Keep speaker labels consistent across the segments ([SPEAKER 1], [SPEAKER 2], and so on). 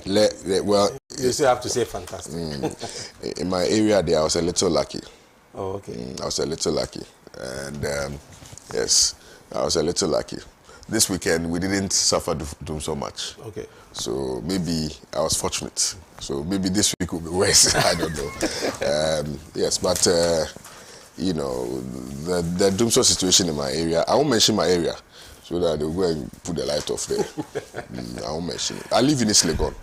[SPEAKER 1] Well,
[SPEAKER 2] you still have to say fantastic.
[SPEAKER 1] In my area there, I was a little lucky.
[SPEAKER 2] Oh, okay.
[SPEAKER 1] I was a little lucky. And yes, I was a little lucky. This weekend, we didn't suffer doom so much.
[SPEAKER 2] Okay.
[SPEAKER 1] So maybe I was fortunate. So maybe this week will be worse. I don't know. Yes, but, you know, the doomsday situation in my area, I won't mention my area so that they'll go and put the light off there. I won't mention it. I live in East Legon.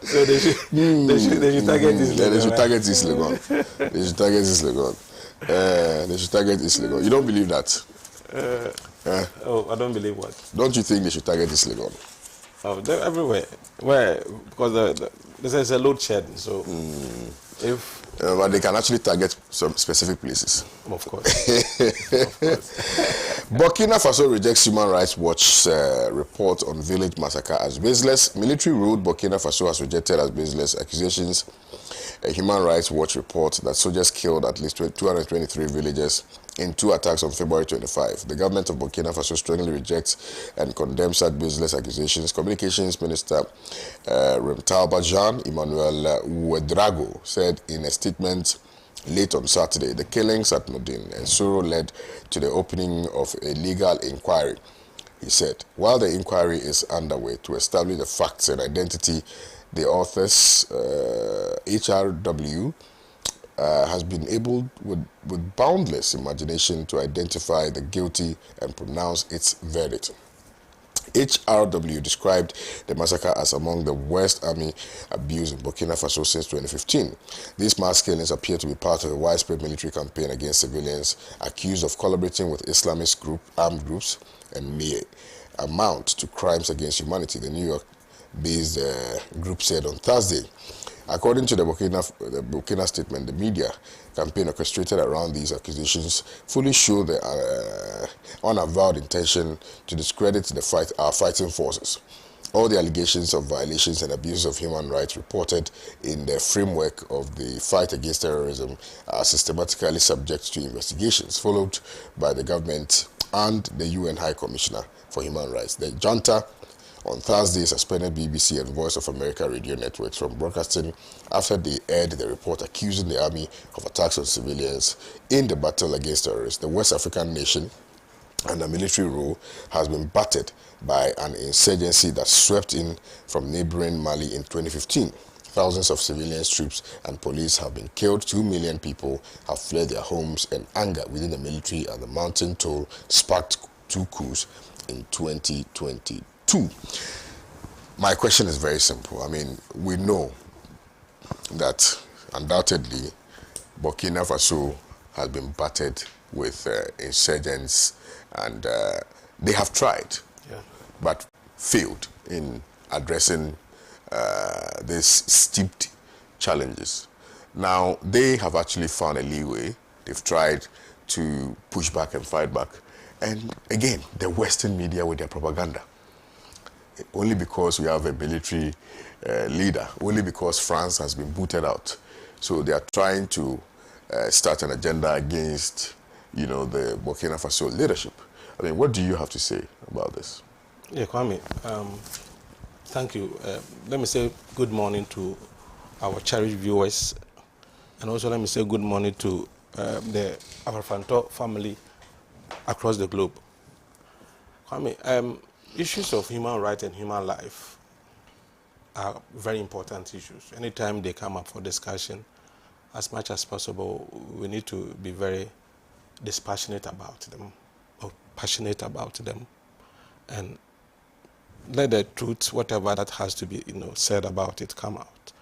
[SPEAKER 2] So they should target this.
[SPEAKER 1] They should target East Legon. They should target East Legon. They should target East Legon. You don't believe that?
[SPEAKER 2] Oh, I don't believe what?
[SPEAKER 1] Don't you think they should target East Legon?
[SPEAKER 2] Oh, they're everywhere. Where? Because there's a load shedding. So if
[SPEAKER 1] but they can actually target some specific places.
[SPEAKER 2] Of course.
[SPEAKER 1] Burkina Faso rejects Human Rights Watch's report on village massacre as baseless. Military ruled Burkina Faso has rejected as baseless accusations a Human Rights Watch report that soldiers killed at least 223 villagers in 2 attacks on February 25. The government of Burkina Faso strongly rejects and condemns such baseless accusations. Communications Minister Remtalba Jean Emmanuel Ouedraogo said in a statement late on Saturday, the killings at Modine and Soro led to the opening of a legal inquiry. He said, while the inquiry is underway to establish the facts and identity, the authors, HRW, has been able, with boundless imagination, to identify the guilty and pronounce its verdict. HRW described the massacre as among the worst army abuse in Burkina Faso since 2015. These mass killings appear to be part of a widespread military campaign against civilians accused of collaborating with Islamist armed groups and may amount to crimes against humanity, the New York-based group said on Thursday. According to the Burkina statement, the media campaign orchestrated around these accusations fully show the unavowed intention to discredit our fighting forces. All the allegations of violations and abuses of human rights reported in the framework of the fight against terrorism are systematically subject to investigations, followed by the government and the UN High Commissioner for Human Rights. The junta on Thursday suspended BBC and Voice of America radio networks from broadcasting after they aired the report accusing the army of attacks on civilians in the battle against terrorists. The West African nation, under military rule, has been battered by an insurgency that swept in from neighboring Mali in 2015. Thousands of civilians, troops, and police have been killed. 2 million people have fled their homes, and anger within the military and the mountain toll sparked 2 coups in 2022. My question is very simple. I mean, we know that undoubtedly Burkina Faso has been battered with insurgents, and they have tried, but failed in addressing these steeped challenges. Now, they have actually found a leeway. They've tried to push back and fight back. And again, the Western media with their propaganda. Only because we have a military leader, only because France has been booted out. So they are trying to start an agenda against, you know, the Burkina Faso leadership. I mean, what do you have to say about this?
[SPEAKER 2] Yeah, Kwame, thank you. Let me say good morning to our cherished viewers, and also let me say good morning to the Afarfanto family across the globe. Kwame, issues of human rights and human life are very important issues. Anytime they come up for discussion, as much as possible, we need to be very dispassionate about them, or passionate about them, and let the truth, whatever that has to be, said about it, come out.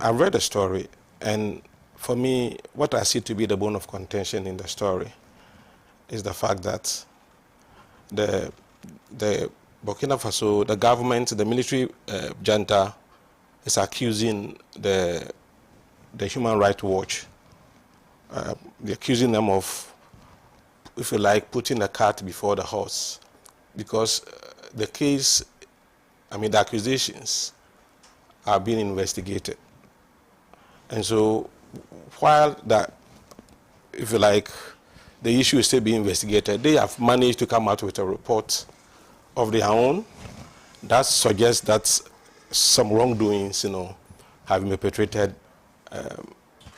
[SPEAKER 2] I read a story, and for me, what I see to be the bone of contention in the story is the fact that the Burkina Faso, the government, the military junta is accusing the Human Rights Watch. They're accusing them of, if you like, putting the cart before the horse, because the case, the accusations are being investigated. And so while that, if you like, the issue is still being investigated, they have managed to come out with a report of their own, that suggests that some wrongdoings, have been perpetrated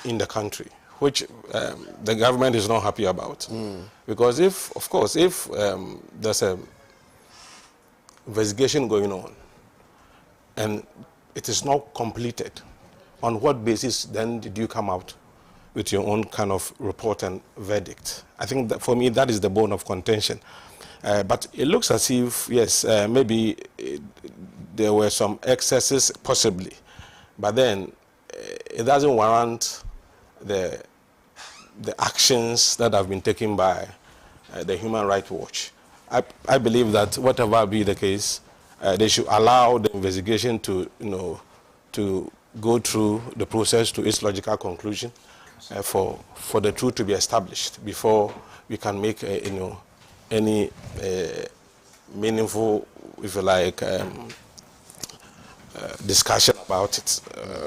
[SPEAKER 2] in the country, which the government is not happy about. Because if there's a investigation going on and it is not completed, on what basis then did you come out with your own kind of report and verdict? I think that for me, that is the bone of contention. But it looks as if, yes, maybe there were some excesses, possibly. But then it doesn't warrant the actions that have been taken by the Human Rights Watch. I believe that whatever be the case, they should allow the investigation to go through the process to its logical conclusion, for the truth to be established before we can make any meaningful, if you like, discussion about it.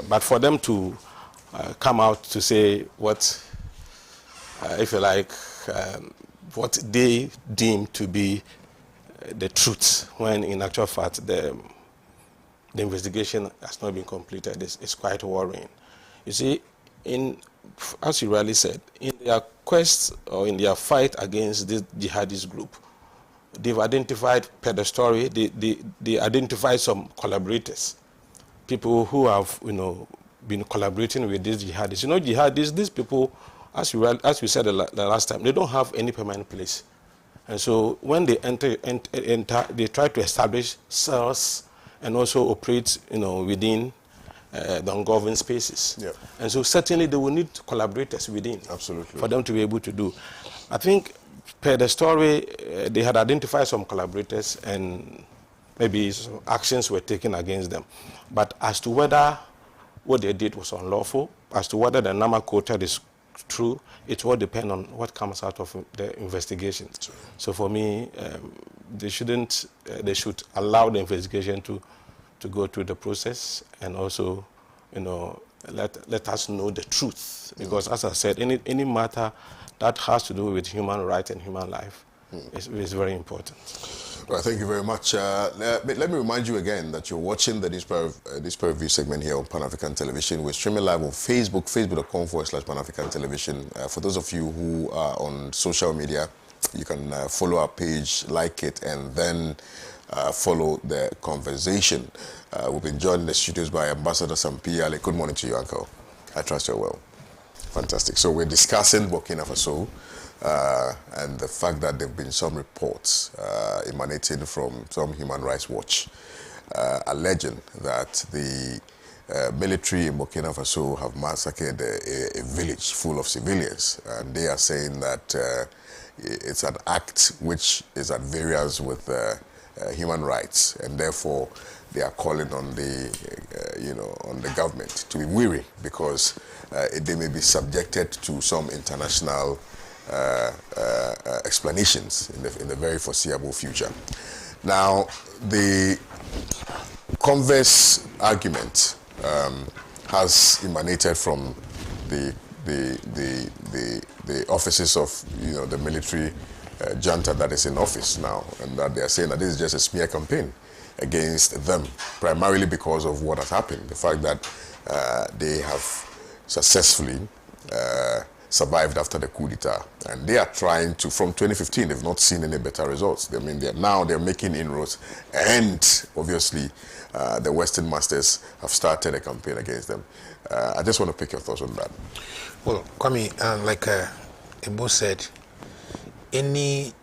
[SPEAKER 2] But for them to come out to say what, if you like, what they deem to be the truth, when in actual fact the investigation has not been completed, is quite worrying. You see, as you rightly said, in their quest or in their fight against this jihadist group, they've identified, per the story, they identified some collaborators, people who have been collaborating with these jihadists. Jihadists, these people, as we said the last time, they don't have any permanent place. And so when they enter, they try to establish cells and also operate within the ungoverned spaces. Yeah. And so certainly they will need collaborators within.
[SPEAKER 1] Absolutely.
[SPEAKER 2] For them to be able to do. I think per the story, they had identified some collaborators and maybe some actions were taken against them. But as to whether what they did was unlawful, as to whether the number quoted is true, it will depend on what comes out of the investigation. Sure. So for me, they should allow the investigation to go through the process and also, let us know the truth. Because as I said, any matter that has to do with human rights and human life is very important.
[SPEAKER 1] Well, thank you very much. Let me remind you again that you're watching the Newspaper Review segment here on Pan-African Television. We're streaming live on Facebook, facebook.com/Pan-African Television. For those of you who are on social media, you can follow our page, like it, and then follow the conversation. We've been joined in the studios by Ambassador Sampi Ale. Good morning to you, Uncle. I trust you're well. Fantastic. So we're discussing Burkina Faso and the fact that there have been some reports emanating from some Human Rights Watch alleging that the military in Burkina Faso have massacred a village full of civilians. And they are saying that it's an act which is at variance with human rights, and therefore they are calling on the government to be wary, because they may be subjected to some international explanations in the very foreseeable future. Now, the converse argument has emanated from the offices of the military junta that is in office now, and that they are saying that this is just a smear campaign against them, primarily because of what has happened. The fact that they have successfully survived after the coup d'etat, and they are trying to, from 2015, they've not seen any better results. I mean, they're making inroads, and obviously the Western masters have started a campaign against them. I just want to pick your thoughts on that.
[SPEAKER 3] Well, Kwame, like Ebo said, any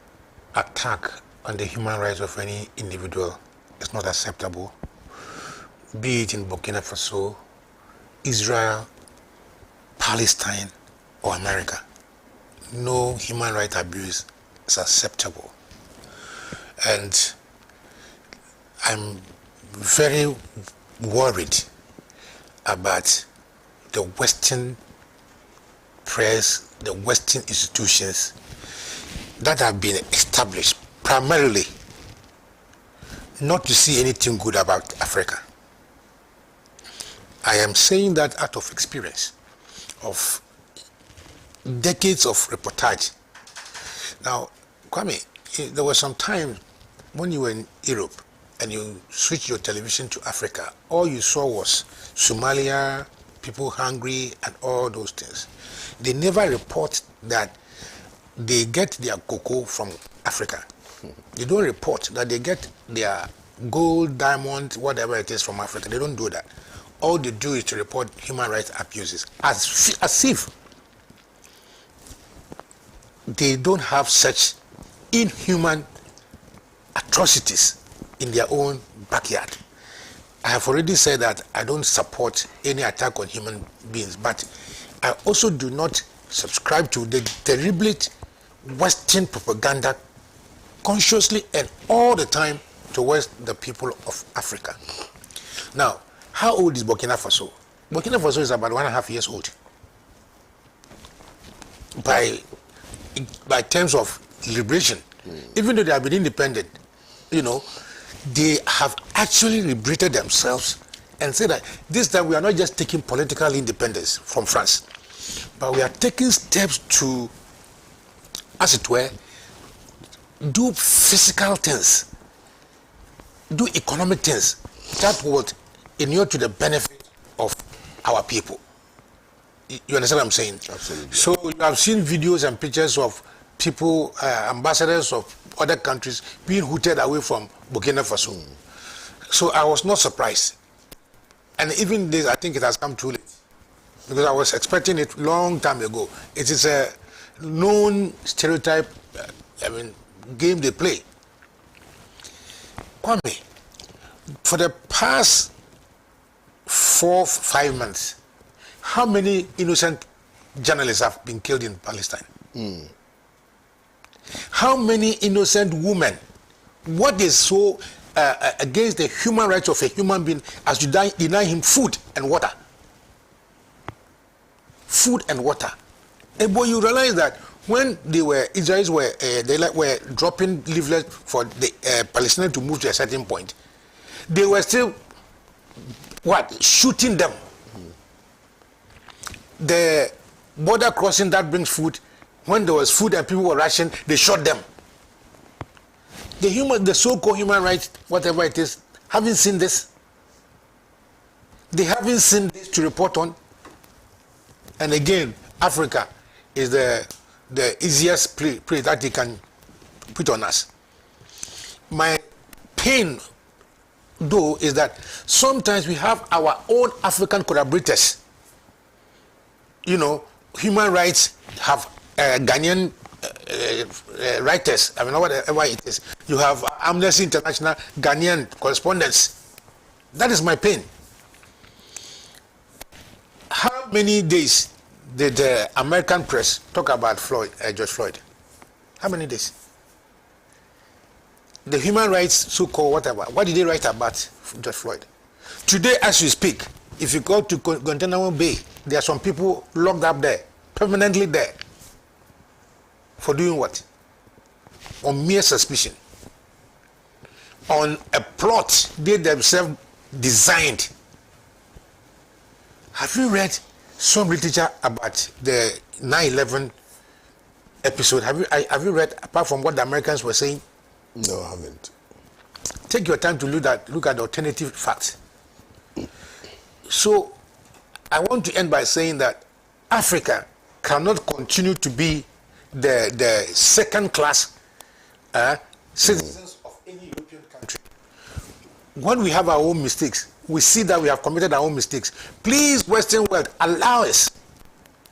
[SPEAKER 3] attack on the human rights of any individual is not acceptable, be it in Burkina Faso, Israel, Palestine, or America. No human rights abuse is acceptable. And I'm very worried about the Western press, the Western institutions that have been established primarily not to see anything good about Africa. I am saying that out of experience of decades of reportage. Now, Kwame, there was some time when you were in Europe and you switched your television to Africa, all you saw was Somalia, people hungry, and all those things. They never report that they get their cocoa from Africa. They don't report that they get their gold, diamond, whatever it is from Africa. They don't do that. All they do is to report human rights abuses, as if they don't have such inhuman atrocities in their own backyard. I have already said that I don't support any attack on human beings, but I also do not subscribe to the deliberate Western propaganda consciously and all the time towards the people of Africa. Now, how old is Burkina Faso? Burkina Faso is about 1.5 years old. By terms of liberation, even though they have been independent, you know, they have actually liberated themselves and said that this time we are not just taking political independence from France, but we are taking steps to, as it were, do physical things, do economic things that would inure to the benefit of our people. You understand what I'm saying?
[SPEAKER 1] Absolutely.
[SPEAKER 3] So you have seen videos and pictures of people, ambassadors of other countries being hooted away from Burkina Faso. So I was not surprised. And even this, I think it has come too late. Because I was expecting it long time ago. It is a known stereotype, game they play. Kwame, for the past 4-5 months, how many innocent journalists have been killed in Palestine? How many innocent women? What is so against the human rights of a human being as to deny him food and water? Food and water. But you realize that when Israelis were dropping leaflets for the Palestinians to move to a certain point, they were still shooting them. The border crossing that brings food, when there was food and people were rationing, they shot them. The so-called human rights, whatever it is, haven't seen this. They haven't seen this to report on. And again, Africa is the easiest prey that they can put on us. My pain, though, is that sometimes we have our own African collaborators. You know, human rights have Ghanaian writers, whatever it is. You have Amnesty International Ghanaian correspondents. That is my pain. How many days did the American press talk about George Floyd? How many days? The human rights so-called whatever, what did they write about George Floyd? Today, as we speak, if you go to Guantanamo Bay, there are some people locked up there, permanently there. For doing what? On mere suspicion. On a plot they themselves designed. Have you read some literature about the 9/11 episode? Have you read, apart from what the Americans were saying?
[SPEAKER 1] No, I haven't.
[SPEAKER 3] Take your time to look at the alternative facts. So, I want to end by saying that Africa cannot continue to be the second-class citizens of any European country. When we have our own mistakes, we see that we have committed our own mistakes. Please, Western world, allow us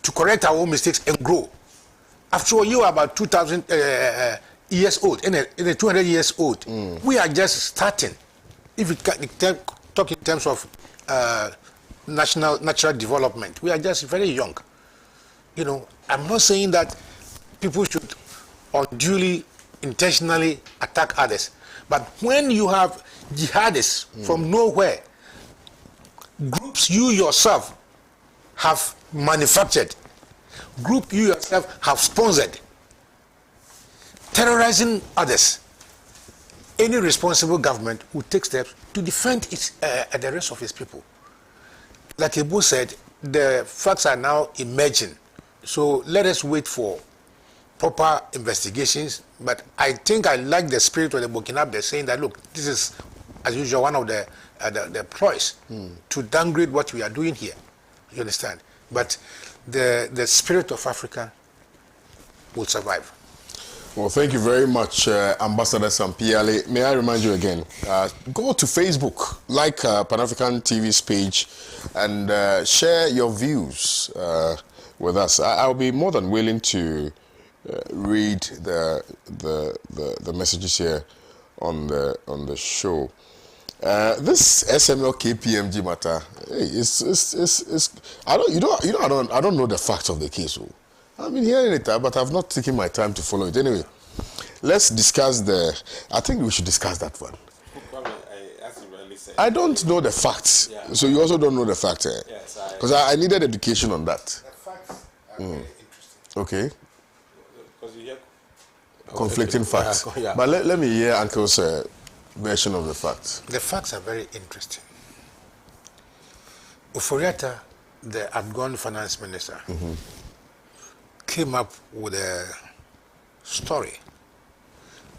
[SPEAKER 3] to correct our own mistakes and grow. After all, you are about 2,000 years old, in a 200 years old. We are just starting. If we talk in terms of natural development, we are just very young. You know, I'm not saying that people should unduly, intentionally attack others. But when you have jihadists from nowhere, groups you yourself have manufactured, group you yourself have sponsored, terrorizing others, any responsible government will take steps to defend the rest of its people. Like Ibu said, the facts are now emerging. So let us wait for proper investigations, But I think I like the spirit of the Burkina saying that, look, this is, as usual, one of the ploys to downgrade what we are doing here. You understand? But the spirit of Africa will survive.
[SPEAKER 1] Well, thank you very much, Ambassador Sampiale. May I remind you again, go to Facebook, like Pan-African TV's page, and share your views with us. I'll be more than willing to read the messages here on the show. This SML KPMG matter, hey, I don't know the facts of the case. I've been hearing it, but I've not taken my time to follow it. Anyway, let's discuss I think we should discuss that one. I don't know the facts, so you also don't know the facts. Because I needed education on that.
[SPEAKER 3] The facts are very interesting.
[SPEAKER 1] Okay.
[SPEAKER 2] Because you hear
[SPEAKER 1] Conflicting facts.
[SPEAKER 2] Yeah.
[SPEAKER 1] But let me hear Uncle's version of the facts.
[SPEAKER 3] The facts are very interesting. Uforiata, the outgoing finance minister, came up with a story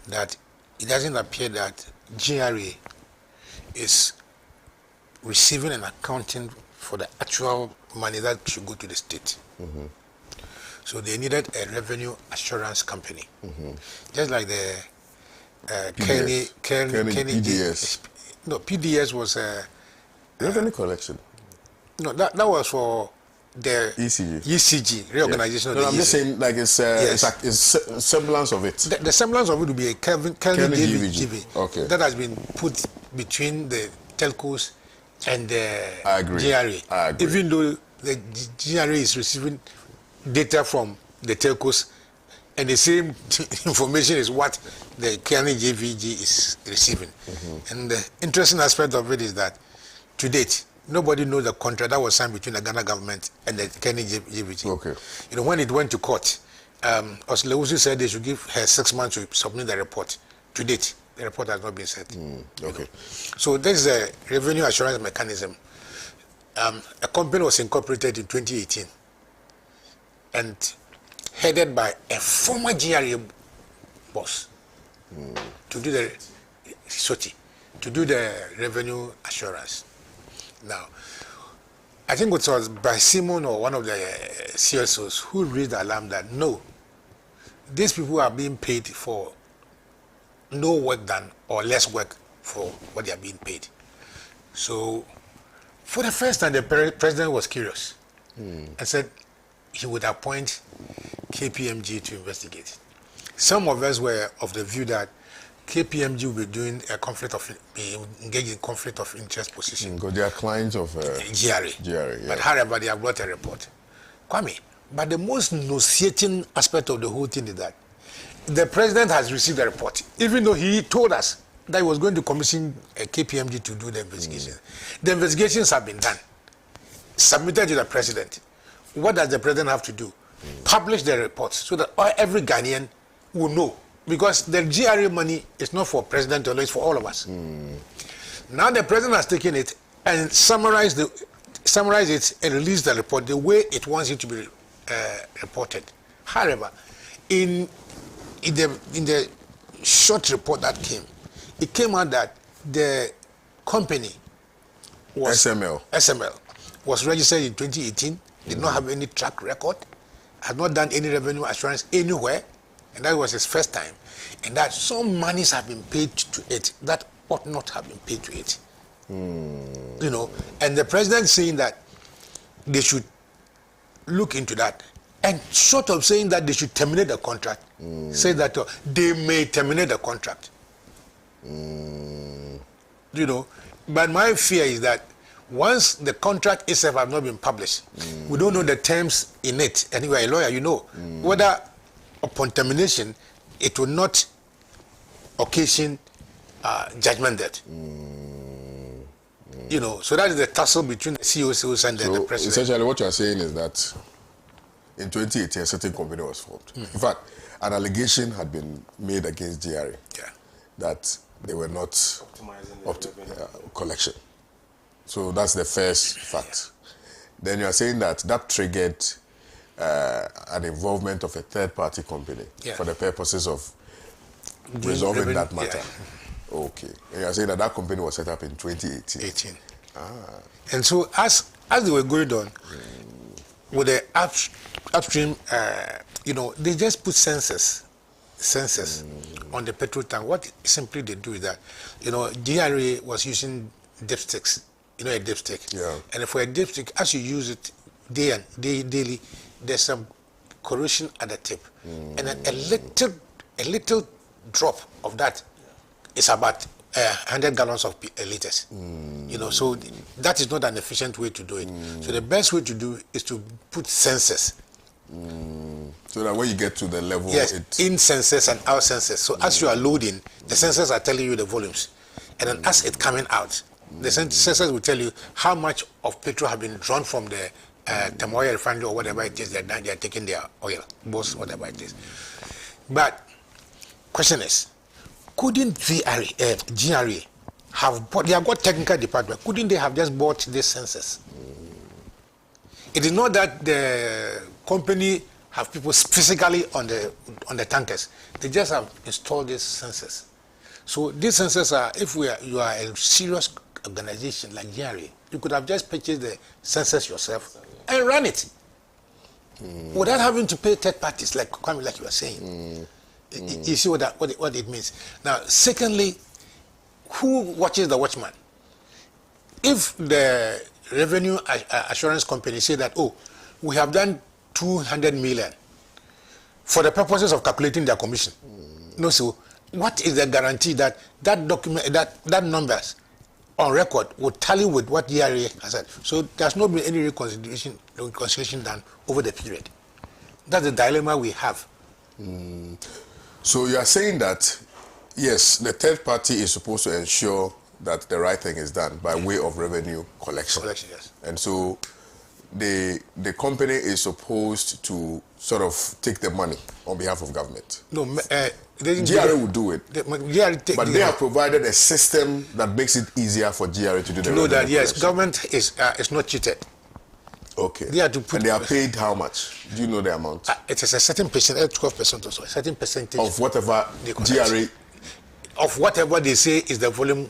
[SPEAKER 3] that it doesn't appear that GRA is receiving and accounting for the actual money that should go to the state. So they needed a revenue assurance company, just like the Kenny
[SPEAKER 1] PDS.
[SPEAKER 3] No, PDS was
[SPEAKER 1] Revenue collection.
[SPEAKER 3] no, that was for the ECG reorganization.
[SPEAKER 1] No,
[SPEAKER 3] of the
[SPEAKER 1] I'm just saying, like it's a semblance of it.
[SPEAKER 3] The semblance of it would be a Kelvin GVG
[SPEAKER 1] Okay.
[SPEAKER 3] that has been put between the telcos and the
[SPEAKER 1] I agree.
[SPEAKER 3] GRA.
[SPEAKER 1] I agree.
[SPEAKER 3] Even though the GRA is receiving data from the telcos, and the same information is what the Kelvin GVG is receiving. And the interesting aspect of it is that, to date, nobody knows the contract that was signed between the Ghana government and the Kenny GVG.
[SPEAKER 1] Okay.
[SPEAKER 3] You know, when it went to court, OWUSO said they should give her 6 months to submit the report. To date, the report has not been sent.
[SPEAKER 1] Okay.
[SPEAKER 3] So this is a revenue assurance mechanism. A company was incorporated in 2018 and headed by a former GRA boss to do the revenue assurance. Now, I think it was by Simon or one of the CSOs who raised the alarm that no, these people are being paid for no work done or less work for what they are being paid. So, for the first time, the president was curious and said he would appoint KPMG to investigate. Some of us were of the view that KPMG will be doing be engaged in conflict of interest position.
[SPEAKER 1] Because they are clients of
[SPEAKER 3] GRA.
[SPEAKER 1] GRA, yeah.
[SPEAKER 3] But however, they have brought a report. Kwame, but the most nauseating aspect of the whole thing is that the president has received the report, even though he told us that he was going to commission a KPMG to do the investigation. The investigations have been done, submitted to the president. What does the president have to do? Publish the reports so that every Ghanaian will know. Because the GRA money is not for president alone, it's for all of us. Now the president has taken it and summarized it and released the report the way it wants it to be reported. However, in the short report that came, it came out that the company was SML was registered in 2018, did not have any track record, had not done any revenue assurance anywhere, and that was his first time, and that some monies have been paid to it that ought not have been paid to it. You know, and the president saying that they should look into that, and sort of saying that they should terminate the contract, say that they may terminate the contract. You know, but my fear is that once the contract itself has not been published, we don't know the terms in it. Anyway, a lawyer, you know, whether upon termination, it will not occasion judgment debt. You know, so that is the tussle between the COCs and the president.
[SPEAKER 1] Essentially, what you are saying is that in 2018, a certain company was formed. In fact, an allegation had been made against GRA that they were not optimizing collection. So that's the first fact. Then you are saying that triggered an involvement of a third-party company for the purposes of resolving that matter. Okay. And you're saying that that company was set up in 2018.
[SPEAKER 3] 18. And so as they were going on with the upstream, they just put sensors on the petrol tank. What simply they do is that, GRA was using dipsticks, a dipstick.
[SPEAKER 1] Yeah.
[SPEAKER 3] And for a dipstick, as you use it daily, there's some corrosion at the tip. And then a little drop of that is about 100 gallons of liters. So that is not an efficient way to do it. So the best way to do is to put sensors.
[SPEAKER 1] So that when you get to the level,
[SPEAKER 3] yes, in sensors and out sensors. So as you are loading, the sensors are telling you the volumes, and then as it's coming out, the sensors will tell you how much of petrol have been drawn from the Tamoya refinery or whatever it is. They are taking their oil, both whatever it is. But question is, couldn't GRA have bought? They have got technical department. Couldn't they have just bought these sensors? It is not that the company have people physically on the tankers. They just have installed these sensors. So these sensors are, if you are a serious organization like GRA, you could have just purchased the sensors yourself and run it without having to pay third parties, like Kwame, like you were saying. You see what it means. Now, secondly, who watches the watchman? If the revenue assurance company say that, we have done 200 million for the purposes of calculating their commission. No, so what is the guarantee that that document, that numbers on record will tally with what DRA has said? So there's not been any reconciliation done over the period. That's the dilemma we have.
[SPEAKER 1] So you are saying that, yes, the third party is supposed to ensure that the right thing is done by way of revenue collection.
[SPEAKER 3] Yes.
[SPEAKER 1] And so the company is supposed to sort of take the money on behalf of government.
[SPEAKER 3] No,
[SPEAKER 1] GRA will do it. But they have provided a system that makes it easier for GRA to do the
[SPEAKER 3] know that,
[SPEAKER 1] revenue
[SPEAKER 3] yes,
[SPEAKER 1] collection.
[SPEAKER 3] government is not cheated.
[SPEAKER 1] Okay.
[SPEAKER 3] They have to put,
[SPEAKER 1] and they are paid how much? Do you know the amount?
[SPEAKER 3] It is a certain percent, 12% or so, a certain percentage.
[SPEAKER 1] Of whatever GRA...
[SPEAKER 3] Of whatever they say is the volume.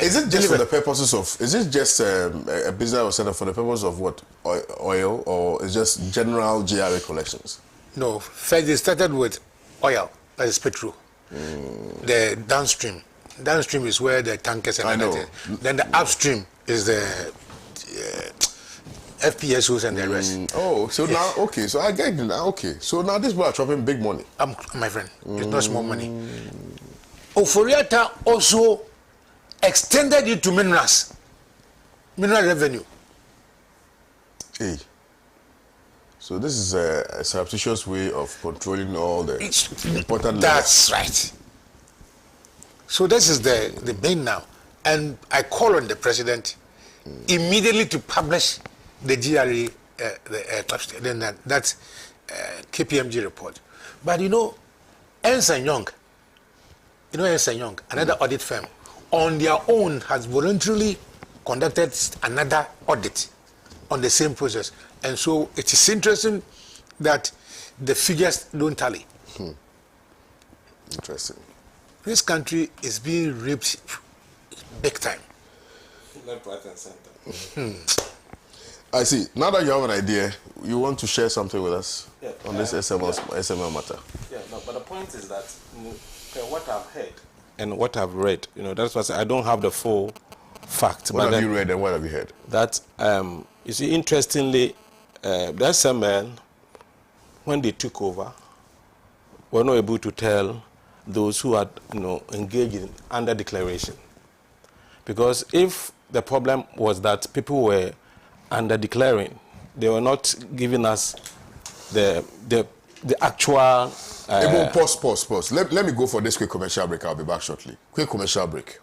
[SPEAKER 1] Is it just for the purposes of... Is it just a business or center for the purpose of what? Oil? Or is just general GRA collections?
[SPEAKER 3] No. First they started with oil, that is petrol. The downstream. Downstream is where the tankers and everything. Then the upstream is the... FPSOs and the rest.
[SPEAKER 1] So now, okay, so I get it now, okay. So now these people are dropping big money.
[SPEAKER 3] My friend, it's not small money. Oforiata also extended it to minerals. Mineral revenue.
[SPEAKER 1] Hey. So this is a surreptitious way of controlling all the important
[SPEAKER 3] That's right. So this is the main now. And I call on the president immediately to publish the GRA, then that's KPMG report. But Ernst & Young, Ernst & Young, another audit firm, on their own has voluntarily conducted another audit on the same process. And so it is interesting that the figures don't tally.
[SPEAKER 1] Interesting.
[SPEAKER 3] This country is being raped big time.
[SPEAKER 2] Left, right, and center.
[SPEAKER 1] I see. Now that you have an idea, you want to share something with us on this SML matter.
[SPEAKER 2] Yeah, no, but the point is that what I've heard and what I've read, that's why I don't have the full fact.
[SPEAKER 1] What have you read and what have you heard?
[SPEAKER 2] That, you see, interestingly, the SML, when they took over, were not able to tell those who had, engaged in under declaration. Because if the problem was that people were under declaring, they were not giving us the actual...
[SPEAKER 1] Pause. Let me go for this quick commercial break. I'll be back shortly. Quick commercial break.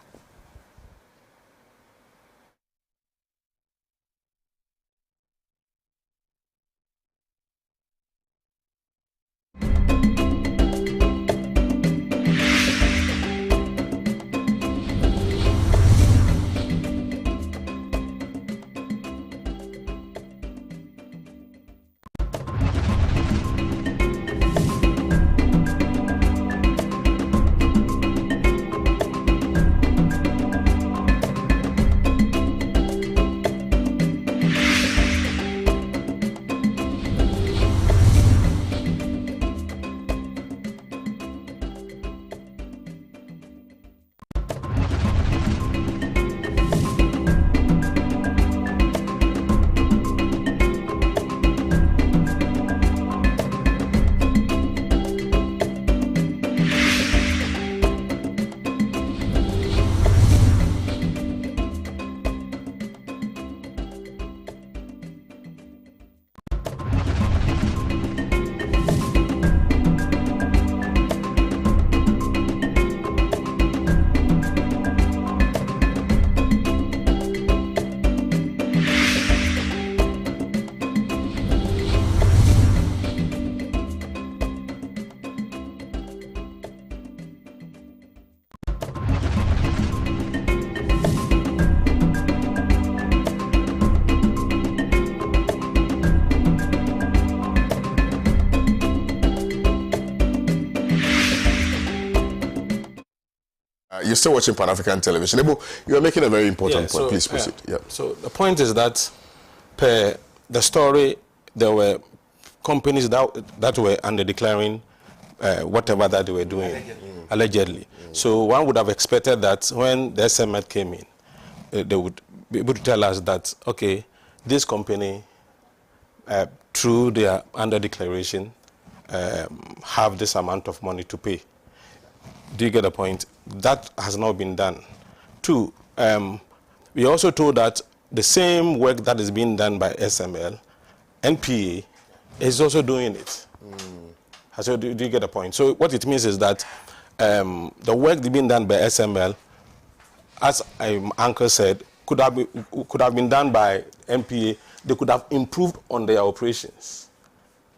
[SPEAKER 1] You're still watching Pan-African television. Ebo, you are making a very important point.
[SPEAKER 2] So,
[SPEAKER 1] Please proceed. Yeah.
[SPEAKER 2] So the point is that per the story, there were companies that were under declaring whatever that they were doing, allegedly. So one would have expected that when the SML came in, they would be able to tell us that, okay, this company, through their under declaration, have this amount of money to pay. Do you get the point? That has not been done. Two, we also told that the same work that is being done by SML, NPA is also doing it. So do you get the point? So what it means is that the work being done by SML, as Uncle said, could have been done by NPA. They could have improved on their operations,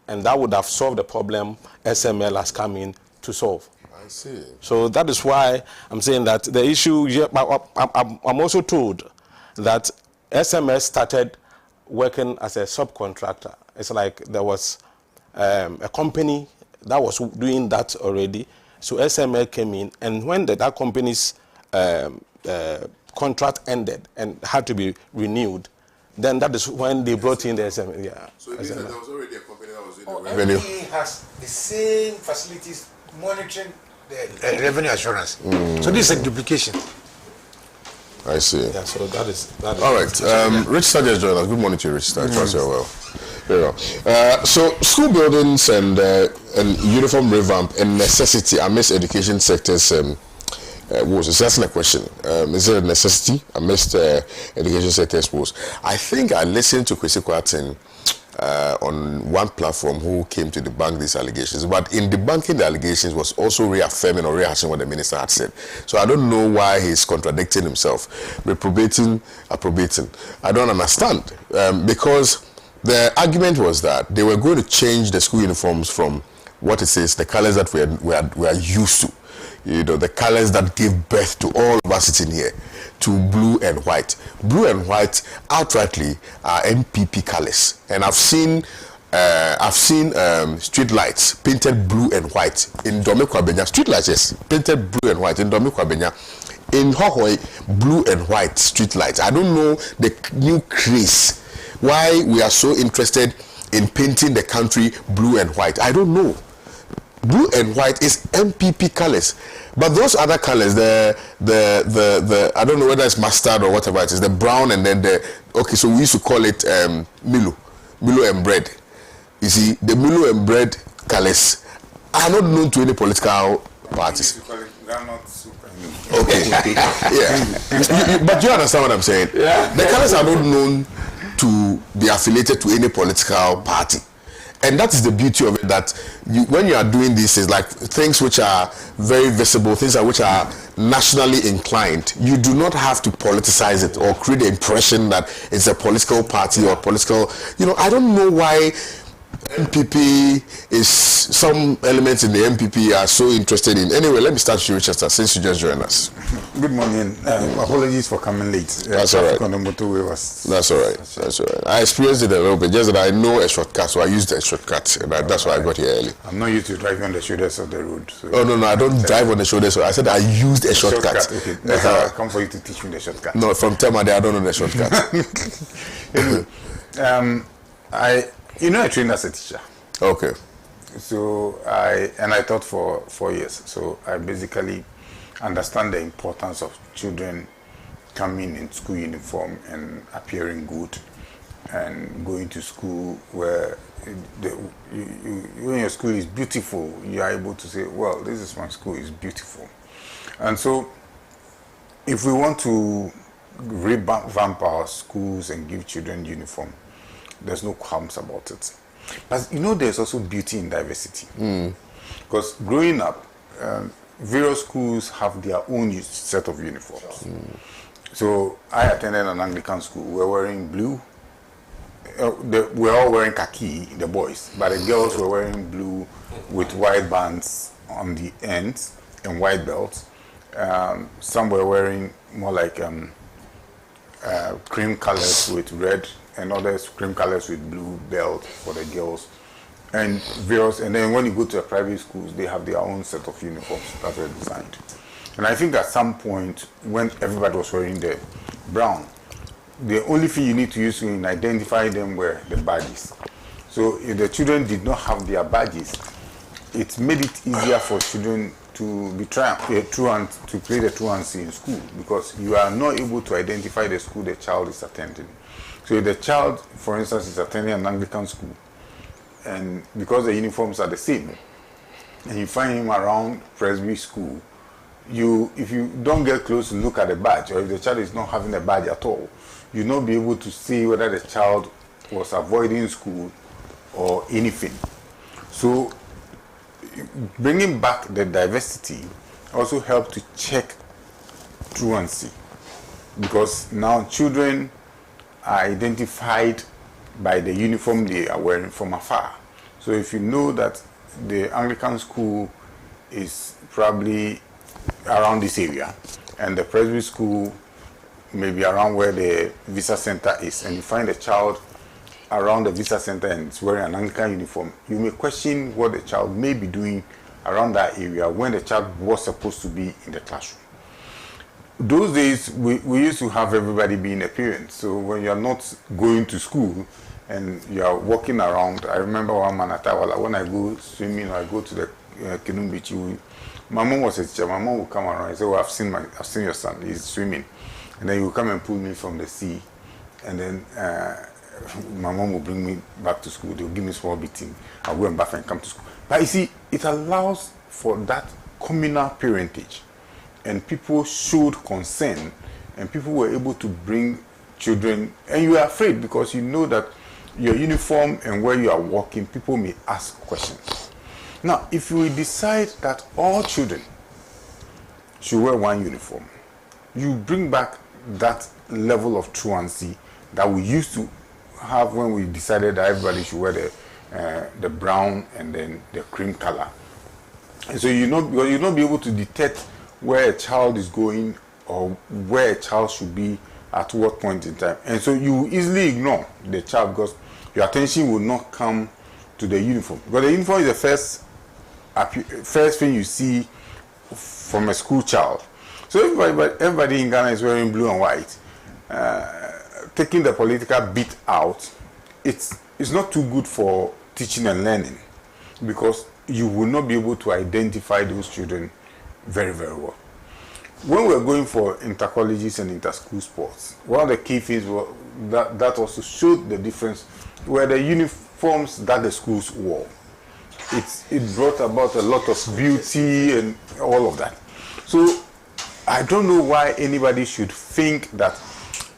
[SPEAKER 2] and that would have solved the problem SML has come in to solve.
[SPEAKER 1] I see.
[SPEAKER 2] So that is why I'm saying that the issue, I'm also told that SMS started working as a subcontractor. It's like there was a company that was doing that already. So SML came in, and when that company's contract ended and had to be renewed, then that is when they brought in the SML. Yeah.
[SPEAKER 1] So it means that there was already a company that was doing
[SPEAKER 3] Oh,
[SPEAKER 1] the revenue.
[SPEAKER 3] NPA has the same facilities monitoring the revenue assurance. So this is a duplication.
[SPEAKER 1] I see.
[SPEAKER 2] Yeah, so that is
[SPEAKER 1] All right. Rich Star just joined us. Good morning to you, Rich Star. Trust you're well. Very well. So school buildings and uniform revamp and necessity amidst education sectors was asking a question. Is there a necessity amidst education sectors was? I think I listened to Kwesi Kwarteng on one platform who came to debunk these allegations, but in debunking the allegations was also reaffirming or rehashing what the minister had said. So I don't know why he's contradicting himself, reprobating, approbating. I don't understand, because the argument was that they were going to change the school uniforms from what it says, the colors that we are used to, you know, the colors that give birth to all of us sitting here, to blue and white. Blue and white outrightly are MPP colors, and I've seen street lights painted blue and white in Dome Kwabenya. Street lights, yes, painted blue and white in Dome Kwabenya. In Hohoi, blue and white street lights. I don't know the new craze why we are so interested in painting the country blue and white. I don't know. Blue and white is MPP colors, but those other colors, the I don't know whether it's mustard or whatever it is, the brown and then so we used to call it Milo and bread. You see, the Milo and bread colors are not known to any political parties. Okay, yeah, but you understand what I'm saying? Yeah. The colors are not known to be affiliated to any political party. And that is the beauty of it, that when you are doing this, is like things which are very visible, things which are nationally inclined, you do not have to politicize it or create the impression that it's a political party or political, I don't know why MPP is, some elements in the MPP are so interested in. Anyway, let me start with you, Richard, since you just joined us.
[SPEAKER 4] Good morning. Apologies for coming late.
[SPEAKER 1] That's all right.
[SPEAKER 4] On the motorway was...
[SPEAKER 1] That's all right. That's all right. I experienced it a little bit, just that I know a shortcut, so I used a shortcut, and that's why I got here early.
[SPEAKER 4] I'm not used to driving on the shoulders of the road. So
[SPEAKER 1] oh, no, I don't drive on the shoulders. So I said I used a shortcut.
[SPEAKER 4] Okay, that's how I come for you to teach me the shortcut.
[SPEAKER 1] No, from Temade, I don't know the shortcut.
[SPEAKER 4] Anyway, I trained as a teacher.
[SPEAKER 1] Okay.
[SPEAKER 4] So I taught for 4 years. So I basically understand the importance of children coming in school uniform and appearing good, and going to school where when your school is beautiful, you are able to say, well, this is my school, is beautiful. And so if we want to revamp our schools and give children uniform, there's no qualms about it. But there's also beauty in diversity. Because growing up, various schools have their own set of uniforms. So I attended an Anglican school. We're wearing blue. We're all wearing khaki, the boys, but the girls were wearing blue with white bands on the ends and white belts. Some were wearing more like cream colors with red, and others cream colors with blue belt for the girls, and then when you go to the private schools, they have their own set of uniforms that were designed. And I think at some point, when everybody was wearing the brown, the only thing you need to use to identify them were the badges. So if the children did not have their badges, it made it easier for children to be truant, to play the truancy in school, because you are not able to identify the school the child is attending. So if the child, for instance, is attending an Anglican school, and because the uniforms are the same, and you find him around Presby school, if you don't get close to look at the badge, or if the child is not having a badge at all, you'll not be able to see whether the child was avoiding school or anything. So bringing back the diversity also helped to check truancy, because now children are identified by the uniform they are wearing from afar. So if you know that the Anglican school is probably around this area, and the Presby school maybe around where the visa center is, and you find a child around the visa center and it's wearing an Anglican uniform, you may question what the child may be doing around that area when the child was supposed to be in the classroom. Those days, we used to have everybody being a parent. So when you're not going to school and you're walking around, I remember one man at Awala, when I go swimming or I go to the Kenum Beach, my mom was a teacher. My mom would come around and say, "Oh, I've seen your son, he's swimming." And then he would come and pull me from the sea, and then my mom will bring me back to school. They'll give me a small beating. I'll go and bath and come to school. But you see, it allows for that communal parentage, and people showed concern, and people were able to bring children, and you are afraid because you know that your uniform and where you are walking, people may ask questions. Now, if we decide that all children should wear one uniform, you bring back that level of truancy that we used to have when we decided that everybody should wear the brown and then the cream color. And so you'll not be able to detect where a child is going or where a child should be at what point in time. And so you easily ignore the child because your attention will not come to the uniform. Because the uniform is the first thing you see from a school child. So everybody in Ghana is wearing blue and white. Taking the political bit out, it's not too good for teaching and learning, because you will not be able to identify those children very, very well. When we're going for inter-colleges and inter-school sports, one of the key things that also showed the difference were the uniforms that the schools wore. It brought about a lot of beauty and all of that. So I don't know why anybody should think that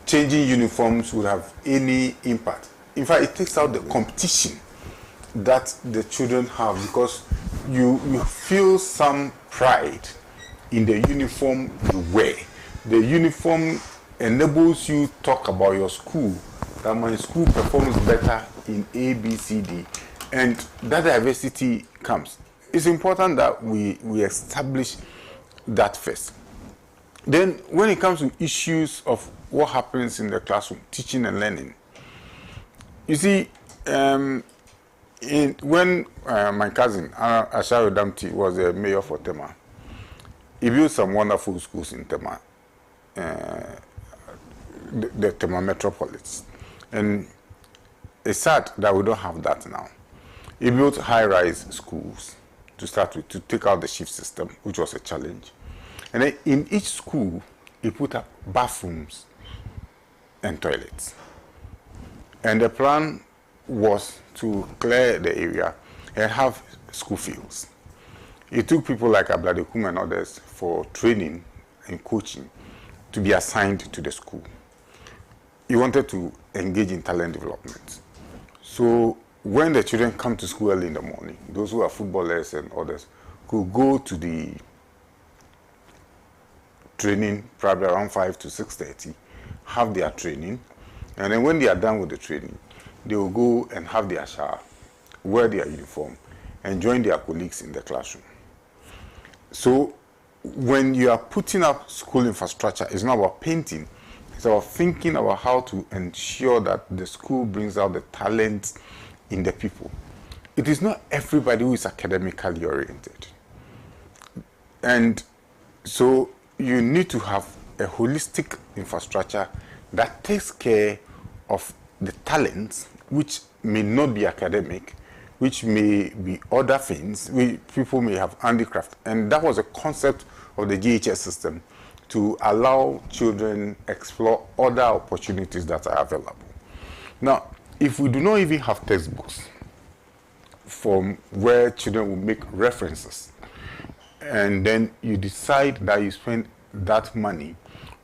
[SPEAKER 4] changing uniforms would have any impact. In fact, it takes out the competition that the children have, because you feel some pride in the uniform you wear. The uniform enables you to talk about your school, that my school performs better in A, B, C, D, and that diversity comes. It's important that we establish that first. Then when it comes to issues of what happens in the classroom, teaching and learning, you see, when my cousin Asharu Damti was the mayor for Tema, he built some wonderful schools in Tema, the Tema metropolis. And it's sad that we don't have that now. He built high-rise schools to start with, to take out the shift system, which was a challenge. And then in each school, he put up bathrooms and toilets. And the plan was to clear the area and have school fields. It took people like Abladekum and others for training and coaching to be assigned to the school. He wanted to engage in talent development. So when the children come to school early in the morning, those who are footballers and others could go to the training probably around 5 to 6:30, have their training, and then when they are done with the training, they will go and have their shower, wear their uniform, and join their colleagues in the classroom. So when you are putting up school infrastructure, it's not about painting, it's about thinking about how to ensure that the school brings out the talent in the people. It is not everybody who is academically oriented. And So you need to have a holistic infrastructure that takes care of the talents, which may not be academic, which may be other things. People may have handicraft. And that was a concept of the GHS system, to allow children explore other opportunities that are available. Now, if we do not even have textbooks from where children will make references, and then you decide that you spend that money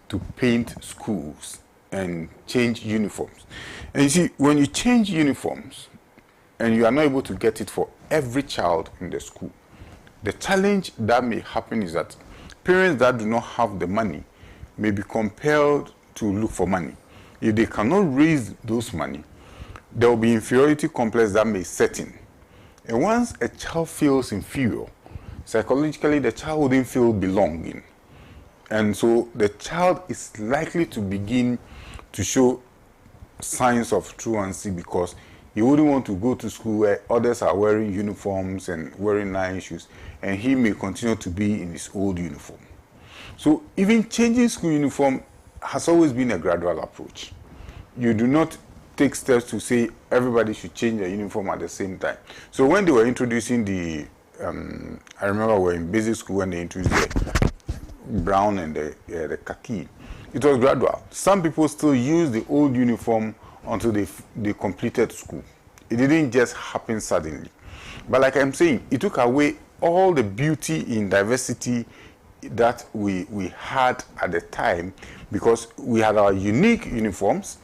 [SPEAKER 4] to paint schools and change uniforms. And you see, when you change uniforms and you are not able to get it for every child in the school, the challenge that may happen is that parents that do not have the money may be compelled to look for money. If they cannot raise those money, there will be inferiority complex that may set in. And once a child feels inferior, psychologically the child wouldn't feel belonging. And so the child is likely to begin to show signs of truancy, because he wouldn't want to go to school where others are wearing uniforms and wearing nice shoes, and he may continue to be in his old uniform. So even changing school uniform has always been a gradual approach. You do not take steps to say everybody should change their uniform at the same time. So when they were introducing the, I remember we were in basic school when they introduced the brown and the khaki, it was gradual. Some people still use the old uniform until they completed school. It didn't just happen suddenly. But like I'm saying, it took away all the beauty in diversity that we had at the time, because we had our unique uniforms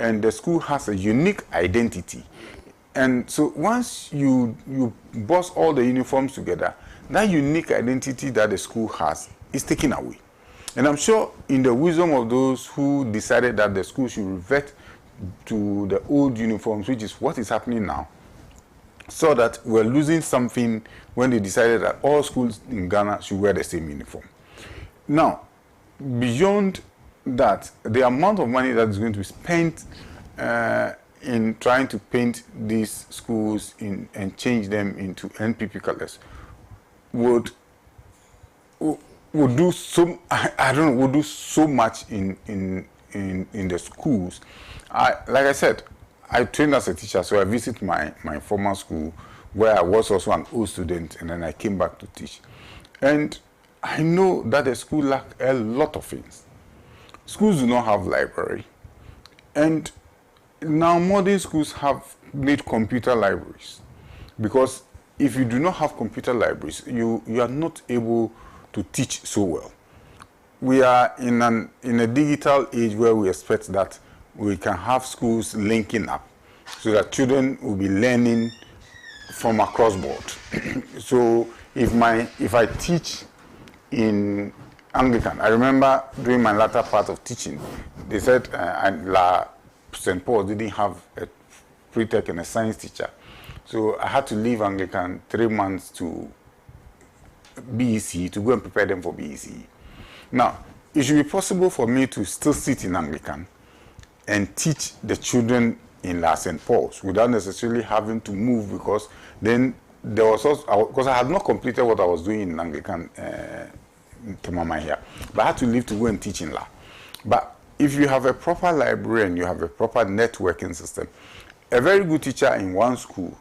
[SPEAKER 4] and the school has a unique identity. And so once you bust all the uniforms together, that unique identity that the school has is taken away. And I'm sure in the wisdom of those who decided that the school should revert to the old uniforms, which is what is happening now, saw that we're losing something when they decided that all schools in Ghana should wear the same uniform. Now, beyond that, the amount of money that is going to be spent in trying to paint these schools and change them into NPP colors would do so, I don't know, would do so much in the schools. Like I said, I trained as a teacher, so I visit my former school where I was also an old student, and then I came back to teach. And I know that the school lacked a lot of things. Schools do not have library. And now modern schools have made computer libraries. Because if you do not have computer libraries, you are not able to teach so well. We are in a digital age where we expect that we can have schools linking up so that children will be learning from across board. So if I teach in Anglican, I remember during my latter part of teaching, they said St. Paul didn't have a pre-tech and a science teacher. So I had to leave Anglican 3 months to BEC to go and prepare them for BEC. Now, it should be possible for me to still sit in Anglican and teach the children in La St. Paul's without necessarily having to move, because then there was also, because I had not completed what I was doing in Anglican to Mama here, but I had to leave to go and teach in La. But if you have a proper library and you have a proper networking system, a very good teacher in one school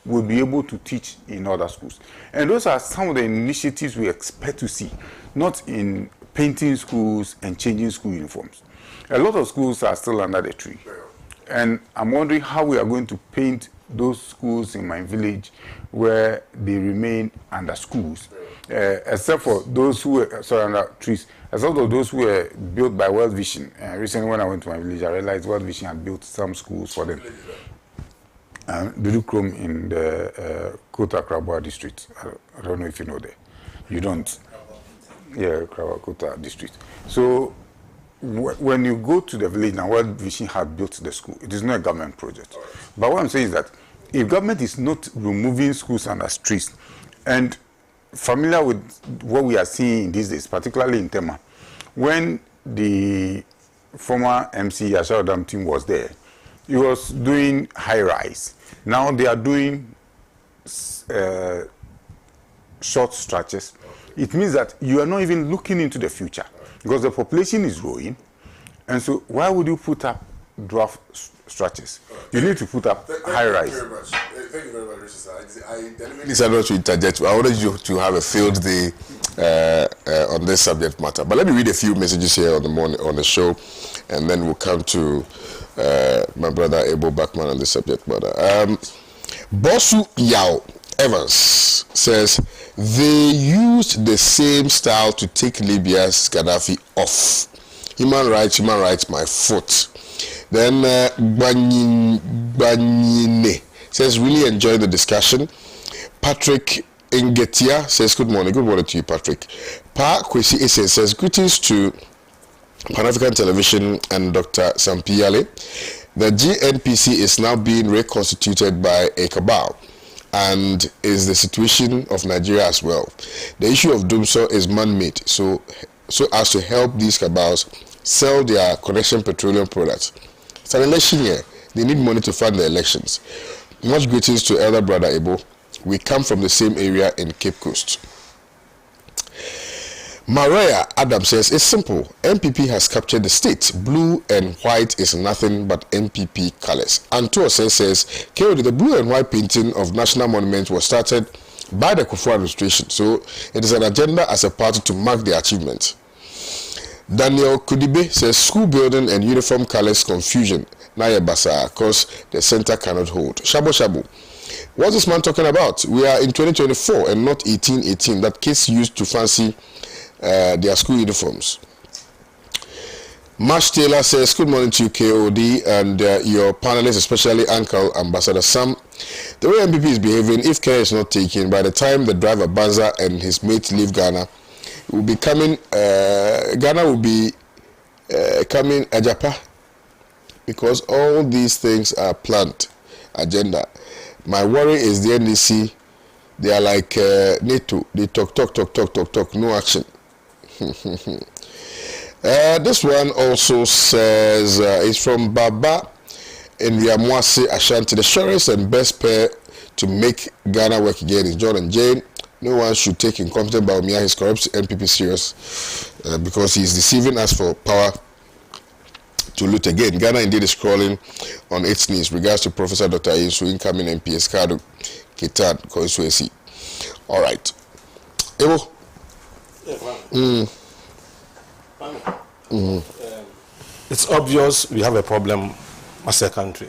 [SPEAKER 4] will be able to teach in other schools. And those are some of the initiatives we expect to see, not in painting schools and changing school uniforms. A lot of schools are still under the tree. And I'm wondering how we are going to paint those schools in my village where they remain under schools, except for those who were, under trees, except for those who were built by World Vision. Recently when I went to my village, I realized World Vision had built some schools for them. Chrome in the Kota Krabwa district. I don't know if you know that. You don't? Yeah, Kota district. So when you go to the village now, World Vision had built the school. It is not a government project. But what I'm saying is that if government is not removing schools under streets, and familiar with what we are seeing these days, particularly in Tema, when the former MC Yashao Dam team was there, he was doing high rise. Now they are doing short stretches. it means that you are not even looking into the future because the population is growing. And so why would you put up dwarf structures? You need to put up high rise.
[SPEAKER 1] Thank you very much, Richard. I deliberately said not to interject. I wanted you to have a field day on this subject matter. But let me read a few messages here on the show, and then we'll come to my brother Abel Bachman on the subject matter. Bosu Yao Evans says they used the same style to take Libya's Gaddafi off. Human rights, my foot. Then Banyine says really enjoy the discussion. Patrick Ingetia says good morning to you, Patrick. Pa Kwesi Esen says greetings to Pan-African Television and Dr. Sampiale. The GNPC is now being reconstituted by a cabal and is the situation of Nigeria as well. The issue of DANSO is man-made, so as to help these cabals sell their connection petroleum products. It's an election year. They need money to fund the elections. Much greetings to elder brother Ebo. We come from the same area in Cape Coast. Maria Adam says, it's simple. MPP has captured the state. Blue and white is nothing but MPP colors. Anto says, KOD, the blue and white painting of national monuments was started by the Kufuor administration. So it is an agenda as a party to mark the achievement. Daniel Kudibe says, school building and uniform colors confusion. Naya Basa, cause the center cannot hold. Shabo Shabo. What's this man talking about? We are in 2024 and not 1818. That kids used to fancy their school uniforms. Marsh Taylor says, good morning to you, KOD, and your panelists, especially Uncle Ambassador Sam. The way MPP is behaving, if care is not taken, by the time the driver Banza and his mates leave Ghana, will be coming, Ghana will be coming Ajapa, because all these things are planned agenda. My worry is the NDC, they are like NATO, they talk, no action. This one also says, it's from Baba in Riamwase Ashanti. The surest and best pair to make Ghana work again is John and Jane. No one should take incompetent Baumia, his corrupt NPP serious because he is deceiving us for power to loot again. Ghana indeed is crawling on its knees. Regards to Professor Dr. Ayinsu, incoming MPS Kado Kitan Koisuesi. All right. Evo.
[SPEAKER 2] It's obvious we have a problem as a country.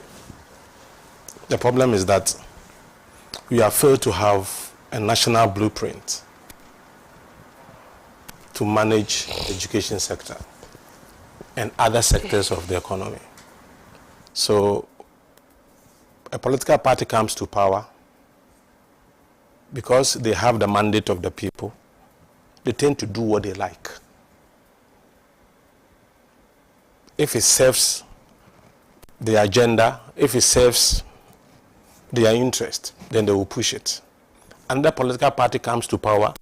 [SPEAKER 2] The problem is that we have failed to have a national blueprint to manage the education sector and other sectors of the economy. So a political party comes to power because they have the mandate of the people. They tend to do what they like. If it serves their agenda, if it serves their interest, then they will push it. Another political party comes to power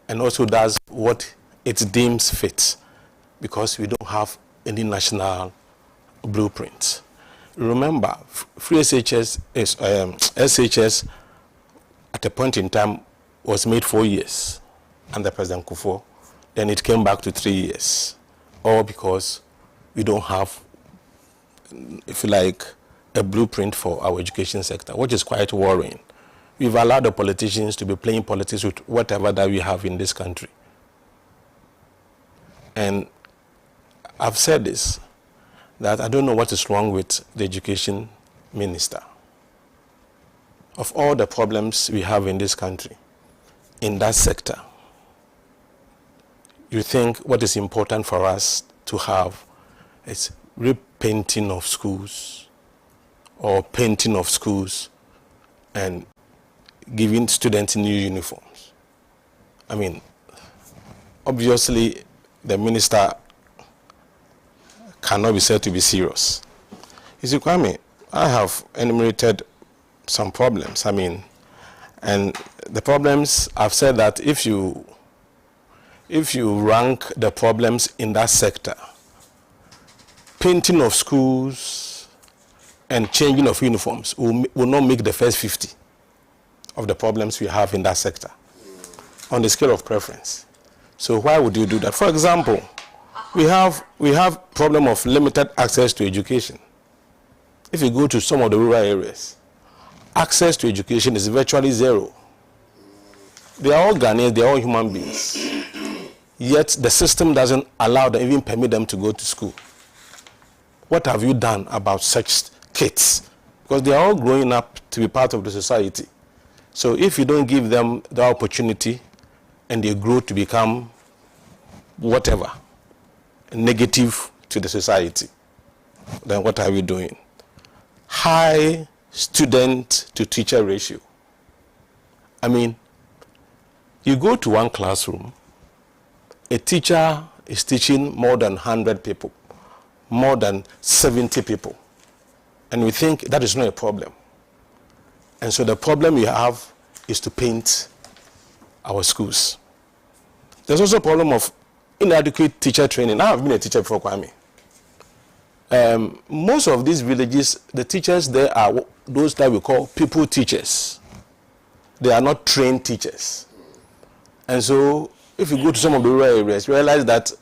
[SPEAKER 2] and also does what it deems fit, because we don't have any national blueprint. Remember, free SHS at a point in time was made 4 years under President Kufuor. Then it came back to 3 years, all because we don't have, if you like, a blueprint for our education sector, which is quite worrying. We've allowed the politicians to be playing politics with whatever that we have in this country. And I've said this, that I don't know what is wrong with the education minister. Of all the problems we have in this country, in that sector, you think what is important for us to have is repainting of schools or painting of schools and giving students new uniforms. I mean, obviously the minister cannot be said to be serious. You see, Kwame, I have enumerated some problems. I mean, and the problems, I've said that if you rank the problems in that sector, painting of schools and changing of uniforms will not make the first 50 of the problems we have in that sector. on the scale of preference. So why would you do that? For example, we have problem of limited access to education. If you go to some of the rural areas, access to education is virtually zero. They are all Ghanaians, they are all human beings. Yet the system doesn't allow them, even permit them to go to school. What have you done about such kids? Because they are all growing up to be part of the society. So if you don't give them the opportunity and they grow to become whatever, negative to the society, then what are we doing? High student to teacher ratio. I mean, you go to one classroom, a teacher is teaching more than 100 people, more than 70 people. And we think that is not a problem. And so the problem we have is to paint our schools. There's also a problem of inadequate teacher training. I have been a teacher before, Kwame. Most of these villages, the teachers there are those that we call people teachers. They are not trained teachers. And so if you go to some of the rural areas, you realize that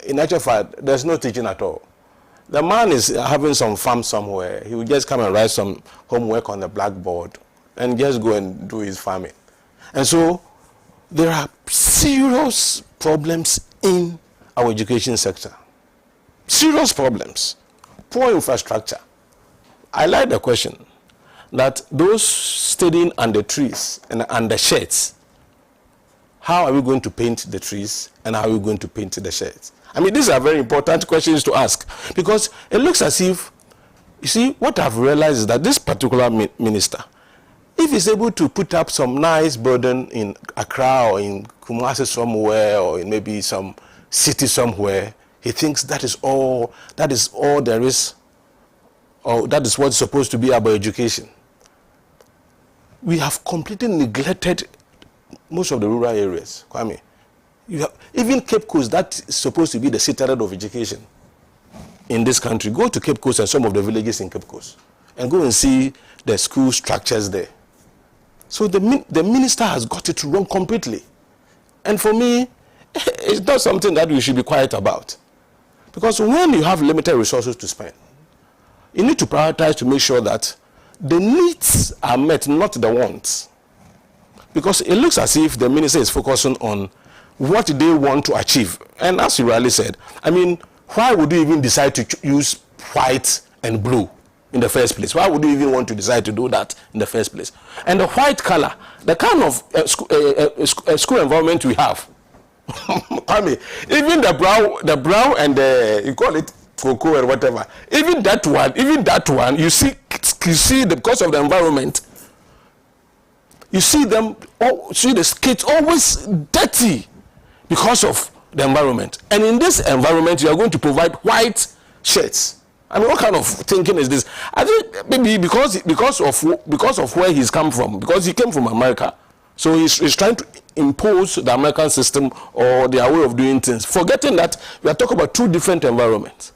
[SPEAKER 2] in actual fact, there's no teaching at all. The man is having some farm somewhere. He will just come and write some homework on the blackboard and just go and do his farming. And so there are serious problems in our education sector. Serious problems. Poor infrastructure. I like the question that those studying under trees and under sheds, how are we going to paint the trees and how are we going to paint the sheds? I mean, these are very important questions to ask because it looks as if, you see, what I've realized is that this particular minister, if he's able to put up some nice building in Accra or in Kumasi somewhere or in maybe some city somewhere, he thinks that is all there is, or that is what's supposed to be about education. We have completely neglected most of the rural areas, Kwame. Even Cape Coast, that is supposed to be the citadel of education in this country. Go to Cape Coast and some of the villages in Cape Coast and go and see the school structures there. So the minister has got it wrong completely. And for me, it's not something that we should be quiet about. Because when you have limited resources to spend, you need to prioritize to make sure that the needs are met, not the wants. Because it looks as if the minister is focusing on what they want to achieve. And as you rightly said, I mean, why would you even decide to use white and blue in the first place? Why would you even want to decide to do that in the first place? And the white color, the kind of school environment we have, I mean, even the brown and the, you call it cocoa or whatever, even that one, you see because of the environment, you see the kids always dirty because of the environment. And in this environment, you are going to provide white shirts. I mean, what kind of thinking is this? I think maybe because of where he's come from, because he came from America, so he's trying to impose the American system or their way of doing things, forgetting that we are talking about two different environments.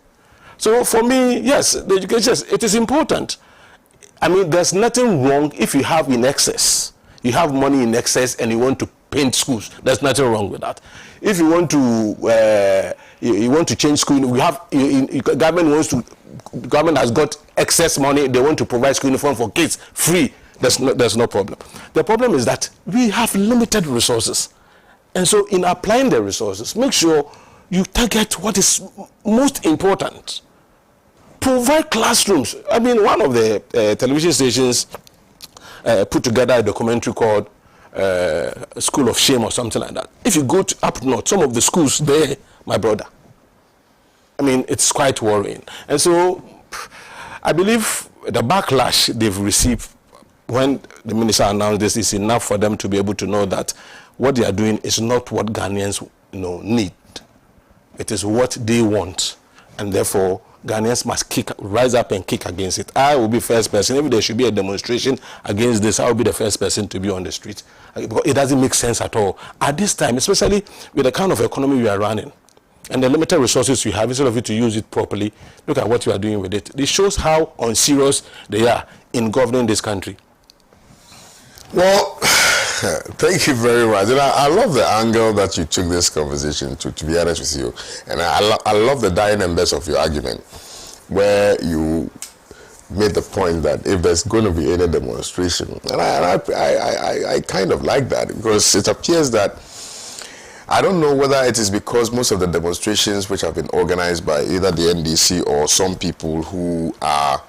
[SPEAKER 2] So for me, yes, the education, it is important. I mean, there's nothing wrong if you have in excess. You have money in excess and you want to paint schools. There's nothing wrong with that. If you want to change school, government has got excess money. They want to provide school uniform for kids free. There's no problem. The problem is that we have limited resources, and so in applying the resources, make sure you target what is most important. Provide classrooms. I mean, one of the television stations put together a documentary called School of Shame or something like that. If you go to up north, some of the schools there, my brother, I mean, it's quite worrying. And so I believe the backlash they've received when the minister announced this is enough for them to be able to know that what they are doing is not what Ghanaians need. It is what they want. And therefore, Ghanaians must rise up and kick against it. I will be first person. If there should be a demonstration against this, I will be the first person to be on the street. Because it doesn't make sense at all. At this time, especially with the kind of economy we are running, and the limited resources you have, instead of you to use it properly, look at what you are doing with it. This shows how unserious they are in governing this country.
[SPEAKER 1] Well, Thank you very much. And I love the angle that you took this conversation to be honest with you. And I love the dying embers of your argument, where you made the point that if there's going to be any demonstration, and I kind of like that, because it appears that, I don't know whether it is because most of the demonstrations which have been organized by either the NDC or some people who are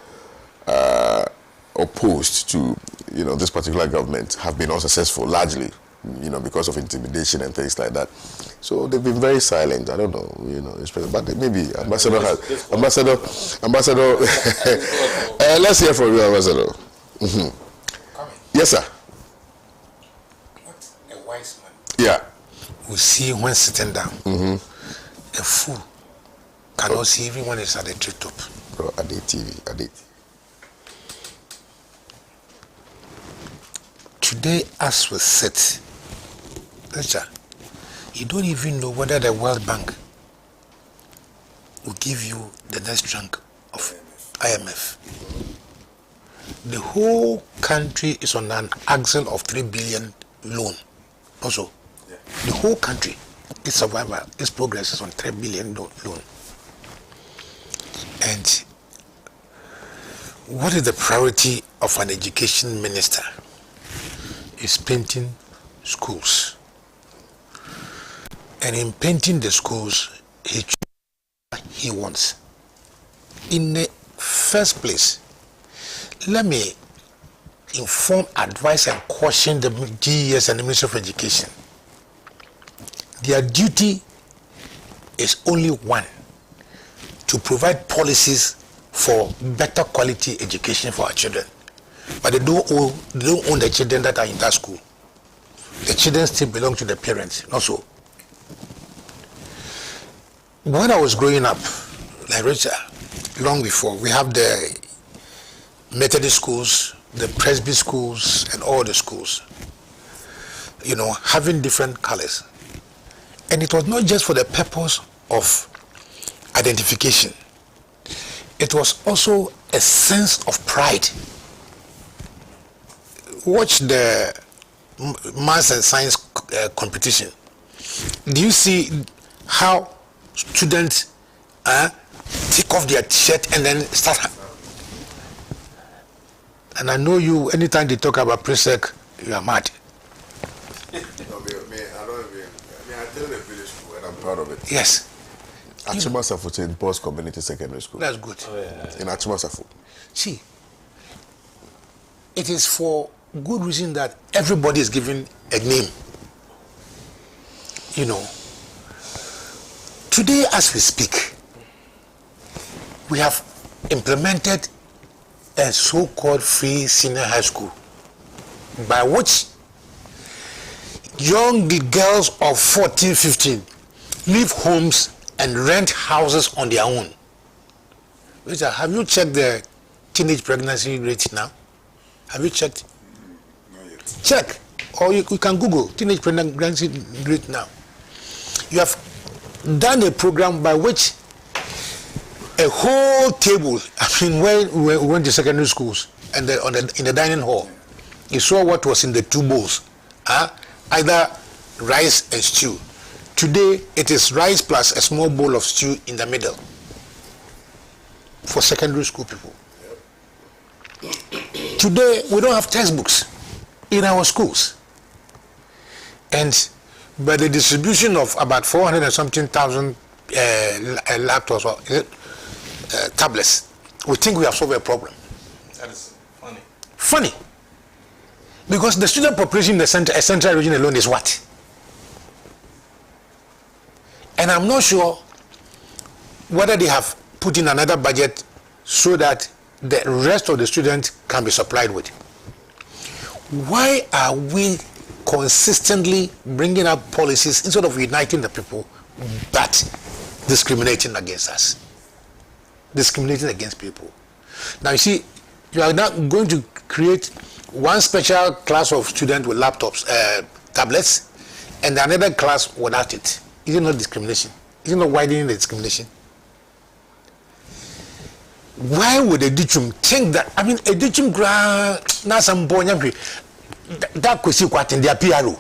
[SPEAKER 1] opposed to, this particular government have been unsuccessful, largely, because of intimidation and things like that. So they've been very silent. I don't know, but maybe Ambassador has, Ambassador. Let's hear from you, Ambassador. Mm-hmm. Yes, sir.
[SPEAKER 3] What a wise man.
[SPEAKER 1] Yeah.
[SPEAKER 3] We see when sitting down.
[SPEAKER 1] Mm-hmm.
[SPEAKER 3] A fool cannot see everyone is at the treetop.
[SPEAKER 1] Bro, at the TV, at the.
[SPEAKER 3] Today, as we sit, you don't even know whether the World Bank will give you the next rank of IMF. The whole country is on an axle of 3 billion loan. Also, the whole country, its survival, its progress is on 3 billion loan. And what is the priority of an education minister? Is painting schools. And in painting the schools, he wants. In the first place, let me inform, advise, and caution the GES and the Ministry of Education. Their duty is only one: to provide policies for better quality education for our children. But they don't own the children that are in that school. The children still belong to the parents, not so. When I was growing up, like Richard, long before, we have the Methodist schools, the Presby schools, and all the schools, having different colors. And it was not just for the purpose of identification. It was also a sense of pride. Watch the maths and science competition. Do you see how students take off their t-shirt and then start? And I know you, anytime they talk about Presec, you are mad.
[SPEAKER 1] I tell the village school and I'm proud of it.
[SPEAKER 3] Yes.
[SPEAKER 1] Achimasafo St. Paul's Community Secondary School.
[SPEAKER 3] That's good.
[SPEAKER 2] Oh, yeah.
[SPEAKER 1] In Achimasafo.
[SPEAKER 3] See, it is for good reason that everybody is given a name. Today as we speak, we have implemented a so-called free senior high school, by which young girls of 14, 15 leave homes and rent houses on their own. Richard, have you checked the teenage pregnancy rate now? Have you checked? Check, or you can Google teenage pregnancy rate now. You have done a program by which a whole table, when we went to secondary schools and in the dining hall, you saw what was in the two bowls, either rice and stew. Today, it is rice plus a small bowl of stew in the middle for secondary school people. Today, we don't have textbooks in our schools. And by the distribution of about 400 and something thousand laptops or tablets, we think we have solved a problem.
[SPEAKER 2] That is funny.
[SPEAKER 3] Funny. Because the student population in the central region alone is what? And I'm not sure whether they have put in another budget so that the rest of the students can be supplied with. Why are we consistently bringing up policies instead of uniting the people, but discriminating against us? Discriminating against people. Now you see, you are now going to create one special class of students with laptops, tablets, and another class without it. Is it not discrimination? Is it not widening the discrimination? Why would a dichum think that? A dichum that could see what in their PRO.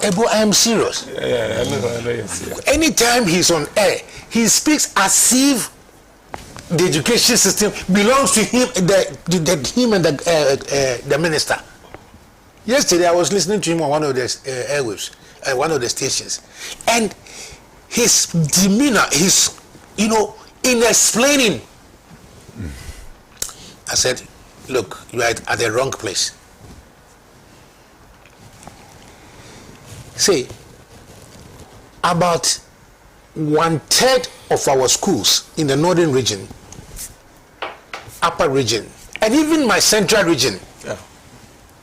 [SPEAKER 3] Ebo, I am serious.
[SPEAKER 2] Yeah, I know, yes. Yeah.
[SPEAKER 3] Anytime he's on air, he speaks as if the education system belongs to him, him and the minister. Yesterday, I was listening to him on one of the airwaves, one of the stations, and his demeanor, in explaining, I said, look, you are at the wrong place. See, about 1/3 of our schools in the northern region, upper region, and even my central region.
[SPEAKER 2] Yeah.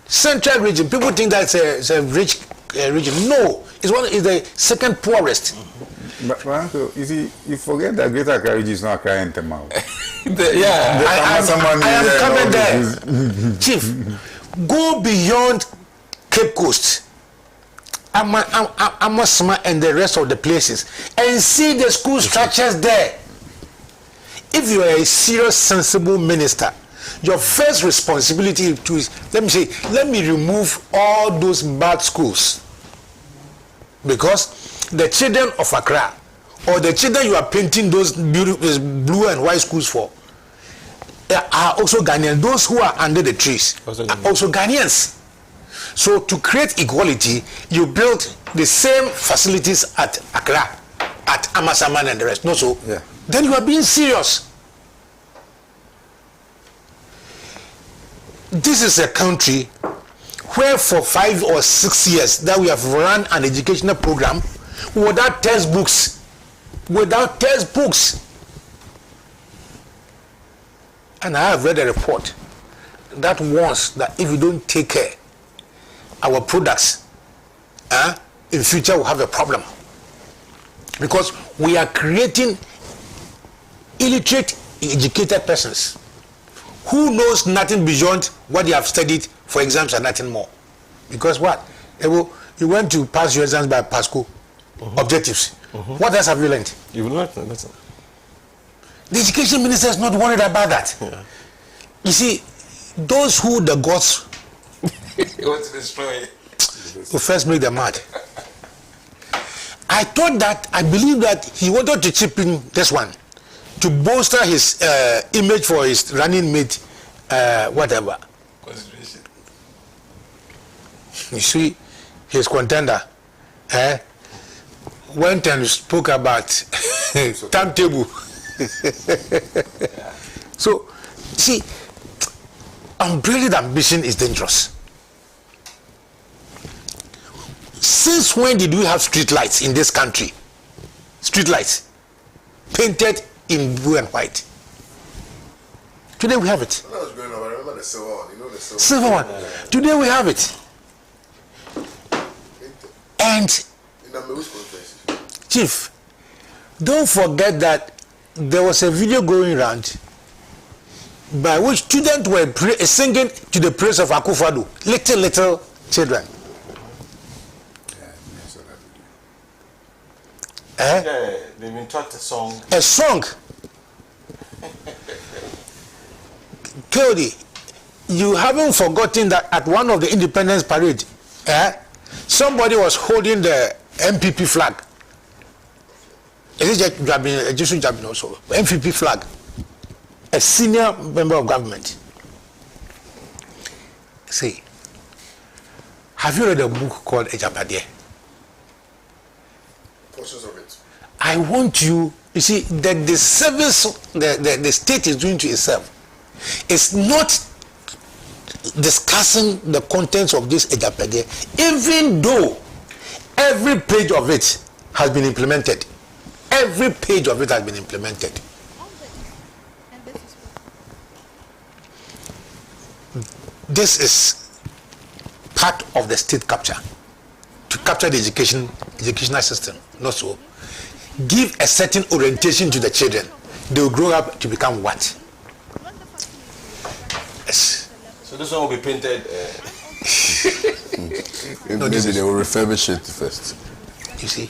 [SPEAKER 3] Central region, people think that it's a rich region. No, it's the second poorest.
[SPEAKER 4] But Uncle, you see, you forget that Greater Accra region is not Accra and Temao.
[SPEAKER 3] I am coming there. Chief, go beyond Cape Coast, Amasma and the rest of the places, and see the school structures there. If you are a serious, sensible minister, your first responsibility is let me remove all those bad schools, because the children of Accra, or the children you are painting those beautiful blue and white schools for, are also Ghanaians. Those who are under the trees are also Ghanaians. So to create equality, you build the same facilities at Accra, at Amasaman and the rest. No, so then you are being serious. This is a country where for 5 or 6 years that we have run an educational program without textbooks. And I have read a report that warns that if we don't take care, our products in future will have a problem, because we are creating illiterate, educated persons who knows nothing beyond what they have studied for exams and nothing more. Because what? You went to pass your exams by PASCO objectives. What else have you learned?
[SPEAKER 2] You will not listen.
[SPEAKER 3] The education minister is not worried about that.
[SPEAKER 2] Yeah.
[SPEAKER 3] You see, those who the gods
[SPEAKER 2] want to destroy
[SPEAKER 3] who first make them mad. I believe that he wanted to chip in this one to bolster his image for his running mate, whatever. You see, his contender went and spoke about timetable. So, see, unbridled ambition is dangerous. Since when did we have street lights in this country? Street lights painted in blue and white. Today we have it.
[SPEAKER 1] When I was growing up, I remember the silver one. You know the
[SPEAKER 3] silver one. Today we have it. And Chief, don't forget that there was a video going around by which students were singing to the praise of Akufo-Addo. Little children.
[SPEAKER 2] They've been taught a song.
[SPEAKER 3] A song. Cody, you haven't forgotten that at one of the Independence Parade, somebody was holding the MPP flag. Is it Jabin also? MPP flag. A senior member of government. See, have you read a book called Ejapade?
[SPEAKER 1] Portions of it.
[SPEAKER 3] I want you see, that the service the state is doing to itself is not discussing the contents of this Ejapade, even though every page of it has been implemented. Every page of it has been implemented. This is part of the state capture, to capture the educational system. Not so. Give a certain orientation to the children. They will grow up to become what? Yes.
[SPEAKER 2] So this one will be painted.
[SPEAKER 1] No, maybe they will refurbish it first.
[SPEAKER 3] You see.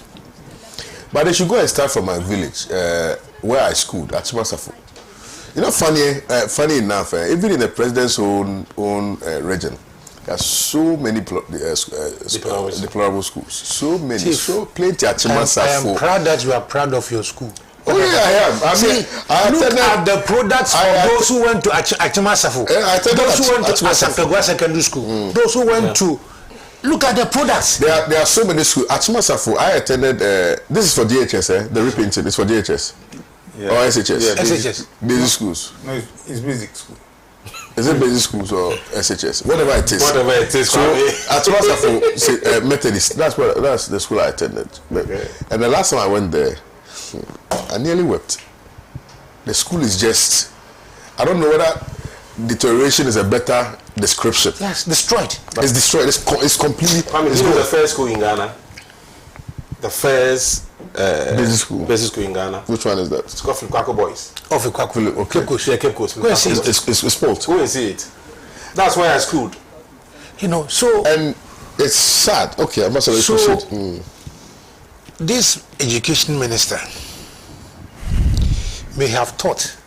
[SPEAKER 1] But they should go and start from my village, where I schooled, at Chimasafo. You know, funny enough, even in the president's own region, there are so many deplorable schools. So many,
[SPEAKER 3] Chief,
[SPEAKER 1] so plenty.
[SPEAKER 3] I am proud that you are proud of your school.
[SPEAKER 1] Oh yeah, I am. I mean,
[SPEAKER 3] look at the products of those who went to Achimasafo. Those who went to Asafegwa Secondary School. Those who went to... Look at the products.
[SPEAKER 1] There are so many schools. Achimasafo, I attended... this is for DHS, the repainting is for DHS.
[SPEAKER 4] Yeah.
[SPEAKER 1] Or SHS?
[SPEAKER 3] Yeah, SHS.
[SPEAKER 1] Basic schools.
[SPEAKER 4] No, it's basic school.
[SPEAKER 1] Is it basic schools or SHS? Whatever it is.
[SPEAKER 2] Whatever it is.
[SPEAKER 1] So Achimasafo Methodist, that's the school I attended.
[SPEAKER 2] Okay.
[SPEAKER 1] And the last time I went there, I nearly wept. The school is just... I don't know whether deterioration is a better description.
[SPEAKER 3] Yes, destroyed.
[SPEAKER 1] It's destroyed. It's completely...
[SPEAKER 2] I mean, this was the first school in Ghana. The first
[SPEAKER 1] basic school.
[SPEAKER 2] Basic school in Ghana.
[SPEAKER 1] Which one is that?
[SPEAKER 2] It's called Kwako Boys.
[SPEAKER 3] Of a Cape Coast.
[SPEAKER 2] Yeah, Cape Coast.
[SPEAKER 3] Go and see it.
[SPEAKER 1] It's spoiled.
[SPEAKER 2] Go and see it. That's why I schooled.
[SPEAKER 3] You know, so...
[SPEAKER 1] And it's sad. Okay, I must have proceed.
[SPEAKER 3] This education minister may have thought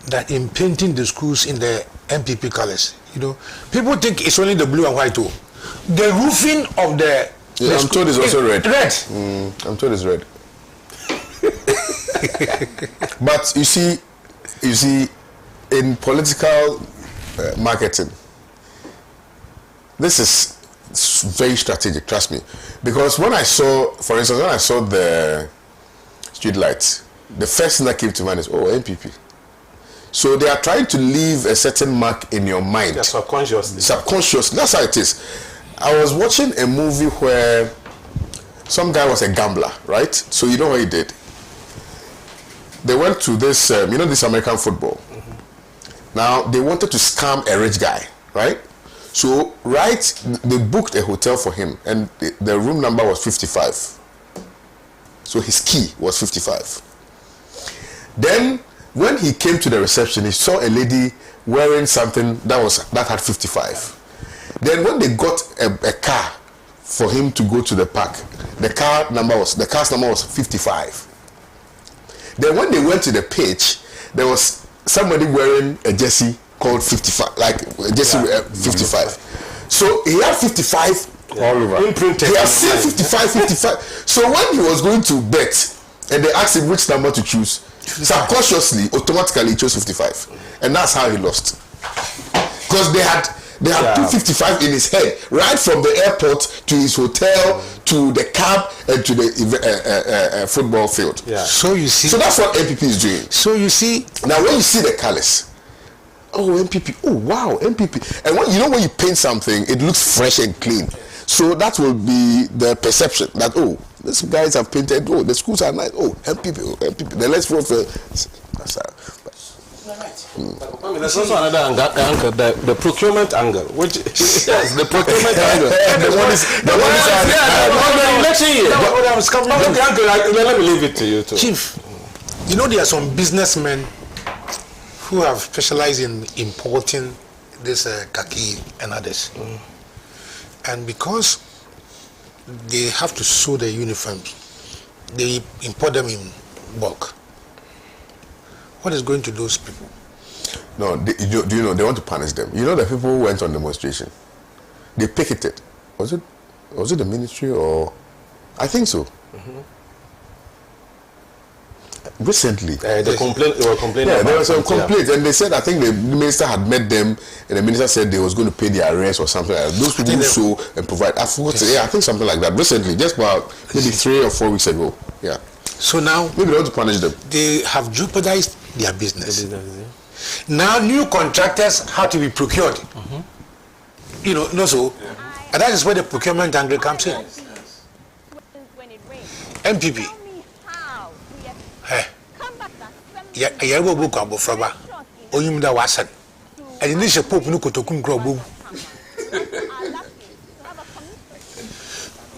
[SPEAKER 3] that in painting the schools in the MPP colors, you know, people think it's only the blue and white too. The roofing of the...
[SPEAKER 1] Yeah, I'm told it's also red.
[SPEAKER 3] Red.
[SPEAKER 1] I'm told it's red. But you see, in political marketing, this is very strategic, trust me. Because when I saw, for instance, the street lights, the first thing that came to mind is, oh, MPP. So they are trying to leave a certain mark in your mind.
[SPEAKER 2] Yeah, subconsciously.
[SPEAKER 1] Subconsciously, that's how it is. I was watching a movie where some guy was a gambler, right? So you know what he did? They went to this, this American football. Now, they wanted to scam a rich guy, right? So, they booked a hotel for him, and the room number was 55. So his key was 55. Then, when he came to the reception, he saw a lady wearing something that had 55. Then, when they got a car for him to go to the park, the car's number was 55. Then, when they went to the page, there was somebody wearing a jersey called 55, like a jersey 55. So he had 55
[SPEAKER 2] all over. Imprinted.
[SPEAKER 1] He has seen 55. So when he was going to bet, and they asked him which number to choose, subconsciously, automatically he chose 55, and that's how he lost. Because they had 255 in his head, right from the airport to his hotel to the cab and to the football field.
[SPEAKER 2] Yeah.
[SPEAKER 3] So you see.
[SPEAKER 1] So that's what MPP is doing.
[SPEAKER 3] So you see.
[SPEAKER 1] Now when you see the colors, oh MPP, oh wow MPP, and when you paint something, it looks fresh and clean. So that will be the perception that these guys have painted. Oh, the schools are nice. Oh MPP, Then let's vote for.
[SPEAKER 2] I mean, there's also another angle, the procurement angle, which yes, the procurement angle. The one is the election year. Let me leave it to you too.
[SPEAKER 3] Chief, you know there are some businessmen who have specialized in importing this khaki and others, and because they have to sew the uniforms, they import them in bulk. What is going to those people?
[SPEAKER 1] No, do you know they want to punish them? You know the people who went on demonstration, they picketed. Was it the ministry or? I think so. Recently,
[SPEAKER 2] they were complaining.
[SPEAKER 1] Yeah, there was some complaints, and they said I think the minister had met them, and the minister said they was going to pay their arrears or something like that. Those people who sew and provide. I forgot. I think something like that. Recently, just about maybe 3 or 4 weeks ago. Yeah.
[SPEAKER 3] So now
[SPEAKER 1] maybe they want to punish them.
[SPEAKER 3] They have jeopardized their business. Now new contractors have to be procured. You know, and that is where the procurement angle comes in. MPP.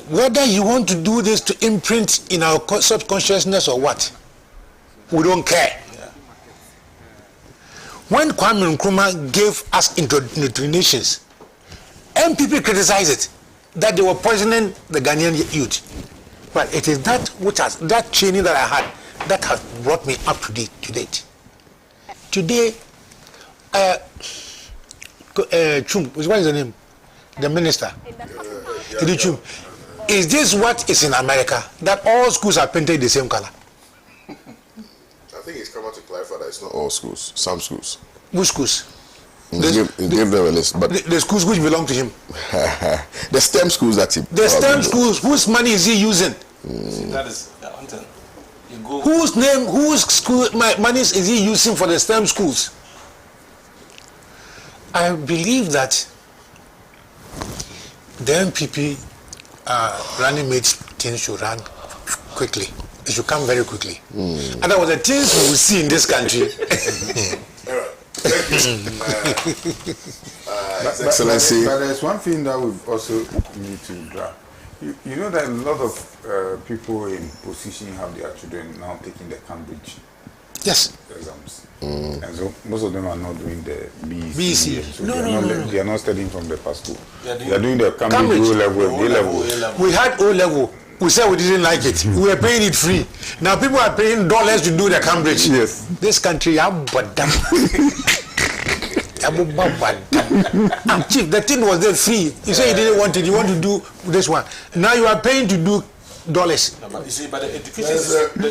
[SPEAKER 3] Whether you want to do this to imprint in our subconsciousness or what, we don't care. When Kwame Nkrumah gave us indoctrinations, MPP criticized it, that they were poisoning the Ghanaian youth. But it is that training that I had that has brought me up to date. Today, Chum, what is the name? The minister. Chum. Is this what is in America? That all schools are painted the same color?
[SPEAKER 1] I think he's come out to clarify that it's not all schools, some schools.
[SPEAKER 3] Which schools?
[SPEAKER 1] He gave them a list, but
[SPEAKER 3] the schools which belong to him.
[SPEAKER 1] the STEM schools that he.
[SPEAKER 3] The STEM schools, whose money is he using?
[SPEAKER 2] See, that is one thing.
[SPEAKER 3] Whose school money is he using for the STEM schools? I believe that the MPP running mates things should run quickly. It should come very quickly. And that was the things we will see in this country.
[SPEAKER 1] Excellency.
[SPEAKER 4] But there's one thing that we also need to grab. You know that a lot of people in position have their children now taking the Cambridge exams. And so most of them are not doing the BEC. So they are not studying from the past school. They are doing the Cambridge O-level, A-level.
[SPEAKER 3] We had O-level. We said we didn't like it. We were paying it free. Now people are paying dollars to do the Cambridge.
[SPEAKER 4] Yes.
[SPEAKER 3] This country, Chief, the thing was there free. You say you didn't want it. You want to do this one. Now you are paying to do dollars.
[SPEAKER 2] No, but you see, but the education system,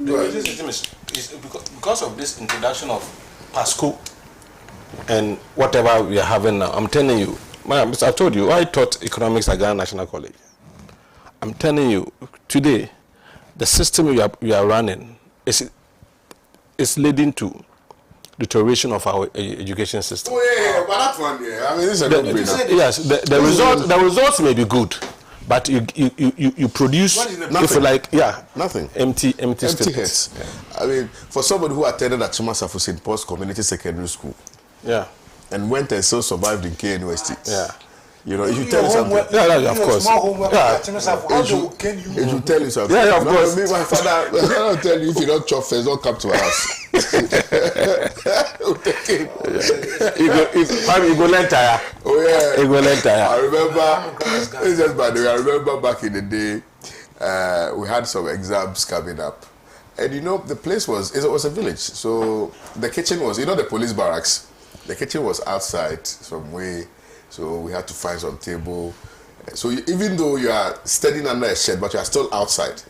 [SPEAKER 2] the education system is because of this introduction of PASCO and whatever we are having now. I'm telling you, I told you, I taught economics at Ghana National College. I'm telling you, today, the system we are running is leading to deterioration of our education system.
[SPEAKER 1] Oh yeah, but that one, I mean, this is a good brainer.
[SPEAKER 2] Yes, the results may be good, but you produce, if you like,
[SPEAKER 1] nothing.
[SPEAKER 2] Empty
[SPEAKER 1] heads. Yeah. I mean, for somebody who attended at Chumasafu St. Paul's Community Secondary School, and went and still survived in KNUST. You know, if you tell you something,
[SPEAKER 2] of course.
[SPEAKER 1] If you tell you something,
[SPEAKER 2] of course.
[SPEAKER 1] My father will tell you if you don't chop first, don't come to our house.
[SPEAKER 2] You go let tire.
[SPEAKER 1] Oh yeah,
[SPEAKER 2] you go let tire.
[SPEAKER 1] I remember. It's just by the way. I remember back in the day, we had some exams coming up, and you know the place was a village, so the kitchen was the police barracks. The kitchen was outside some way. So we had to find some table. So even though you are standing under a shed, but you are still outside.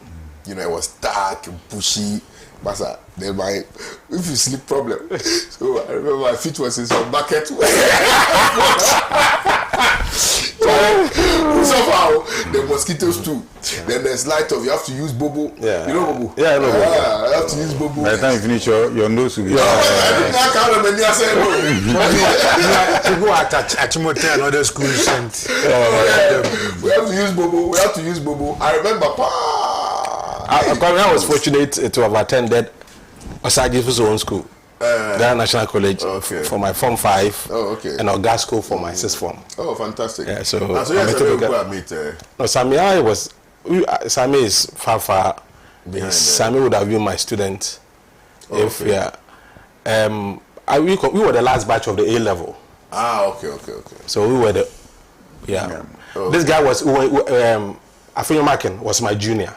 [SPEAKER 1] You know, it was dark and bushy. But then if you sleep problem. So I remember my feet was in some bucket. Somehow the mosquitoes too. Then there's light off. You have to use bobo.
[SPEAKER 2] Yeah.
[SPEAKER 1] You know bobo?
[SPEAKER 2] Yeah, I know bobo.
[SPEAKER 1] You have to use bobo.
[SPEAKER 4] By the time you finish your nose will be.
[SPEAKER 1] I can't remember. I said no.
[SPEAKER 3] People at Achimote and other schools and
[SPEAKER 1] we have to use bobo. I remember.
[SPEAKER 2] I was fortunate to have attended Osajifu's own school, Ghana National College, for my Form 5, and Ogasco for my 6th Form.
[SPEAKER 1] Oh, fantastic.
[SPEAKER 2] Yeah, so
[SPEAKER 1] no,
[SPEAKER 2] Samia Samia is far behind. Samia would have been my student if we were the last batch of the A level.
[SPEAKER 1] Okay.
[SPEAKER 2] So we were This guy was Afinyo Makin was my junior.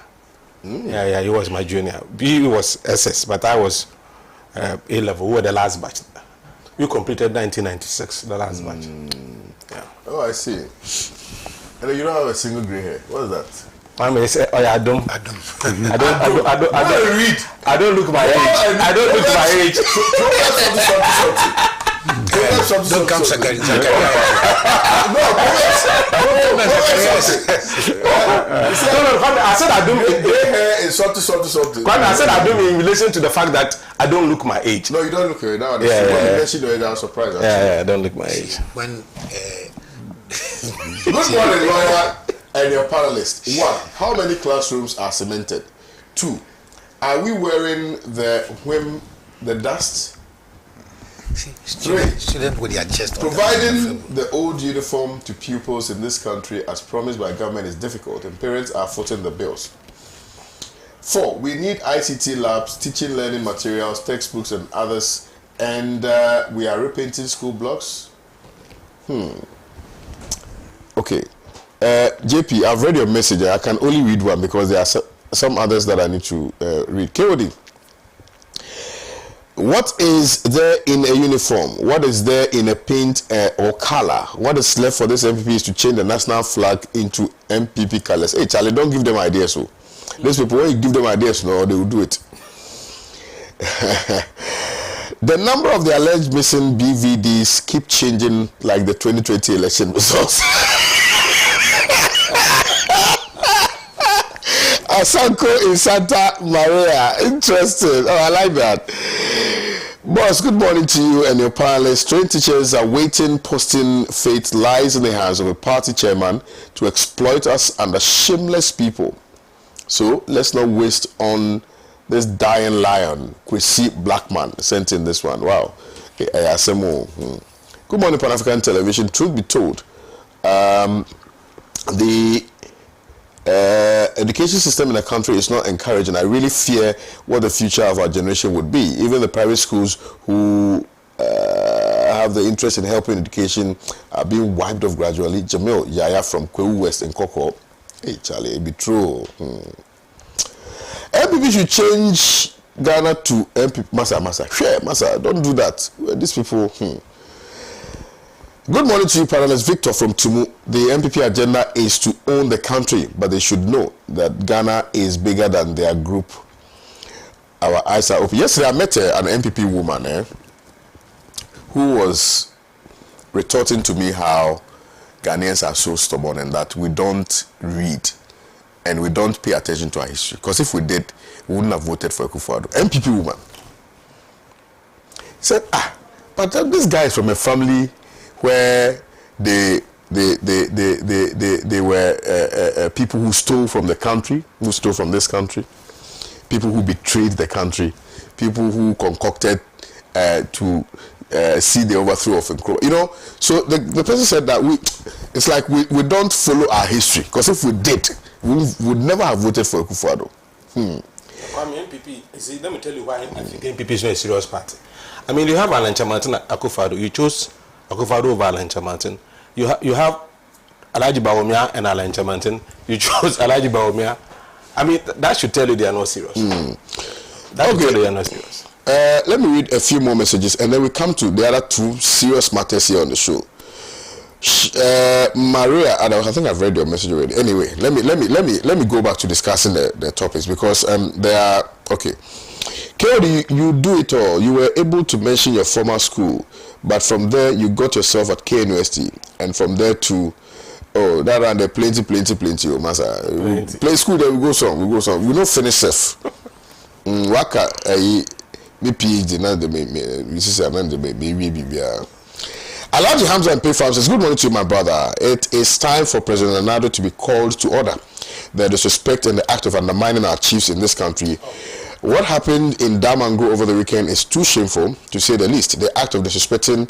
[SPEAKER 2] He was my junior. He was SS, but I was A level. We were the last batch. We completed 1996, the last batch.
[SPEAKER 1] Oh, I see. And you don't have a single gray hair. What is that?
[SPEAKER 2] I mean, I don't
[SPEAKER 1] read.
[SPEAKER 2] I don't look my age. I don't look my age.
[SPEAKER 3] don't come second.
[SPEAKER 1] I
[SPEAKER 2] said I don't.
[SPEAKER 1] Gray hair is something.
[SPEAKER 2] I said I don't in relation to the fact that I don't look my age.
[SPEAKER 1] No, you don't look your age now. I'm surprised.
[SPEAKER 2] I don't look my age.
[SPEAKER 3] When
[SPEAKER 1] good morning, lawyer and your panelists. 1. How many classrooms are cemented? 2. Are we wearing the dust?
[SPEAKER 3] Student with their chest.
[SPEAKER 1] Providing the old uniform to pupils in this country as promised by government is difficult and parents are footing the bills. 4. We need ICT labs, teaching learning materials, textbooks and others, and we are repainting school blocks. Okay. JP, I've read your message. I can only read one because there are some others that I need to read. KOD. What is there in a uniform? What is there in a paint or color? What is left for this MPP is to change the national flag into MPP colors. Hey, Charlie, don't give them ideas. So these people, when you give them ideas, no, they will do it. The number of the alleged missing BVDs keep changing like the 2020 election results. Asanko in Santa Maria. Interesting. Oh, I like that. Boss, good morning to you and your panelists. Trained teachers are waiting, posting fate lies in the hands of a party chairman to exploit us under shameless people. So let's not waste on this dying lion. Kwesi Blackman sent in this one. Wow. Good morning, Pan African Television. Truth be told, the education system in the country is not encouraging. I really fear what the future of our generation would be. Even the private schools who have the interest in helping education are being wiped off gradually. Jamil Yaya from Kwewu West in Koko. Hey, Charlie, it be true. MPP should change Ghana to MPP. Massa. Share, Massa. Don't do that. These people. Good morning to you, panelists. Victor from Tumu. The MPP agenda is to own the country, but they should know that Ghana is bigger than their group. Our eyes are open. Yesterday, I met an MPP woman who was retorting to me how Ghanaians are so stubborn and that we don't read and we don't pay attention to our history. Because if we did, we wouldn't have voted for Akufo-Addo. MPP woman said, but this guy is from a family where they were people who stole from the country, who stole from this country, people who betrayed the country, people who concocted to see the overthrow of Nkro. You know, so the person said that it's like we don't follow our history, because if we did, we would never have voted for Akufo-Addo.
[SPEAKER 2] MPP, see, let me tell you why I think MPP is not a serious party. I mean, you have Alan Chamartin, Akufo-Addo. You chose Akufo-Addo over Alan Chamartin. You have Alhaji Bawumia and Alan Chamartin. You chose Alhaji Bawumia. I mean, that should tell you they are not serious. That should tell you they are not serious.
[SPEAKER 1] Let me read a few more messages, and then we come to the other two serious matters here on the show. Maria, I think I've read your message already. Anyway, let me go back to discussing the topics, because they are okay. KOD, you do it all. You were able to mention your former school, but from there you got yourself at KNUST, and from there to that and the plenty. Oh, massa, play school. Then we go some. We don't finish safe. Waka, me PhD. Now me. Alhaji Hamza and Pay Farm says, good morning to you, my brother. It is time for President Nado to be called to order. The disrespect and the act of undermining our chiefs in this country. What happened in Damango over the weekend is too shameful, to say the least. The act of disrespecting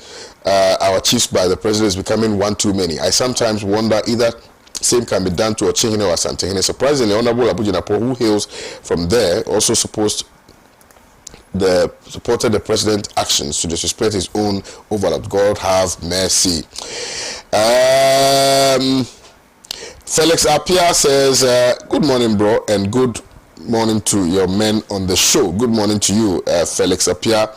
[SPEAKER 1] our chiefs by the president is becoming one too many. I sometimes wonder either same can be done to Ochihine or Santehine. Surprisingly, Honorable Abujinapo, who hails from there, also supported the president's actions to disrespect his own overlord. God have mercy. Felix Apia says, good morning, bro, and good morning to your men on the show. Good morning to you, Felix Apia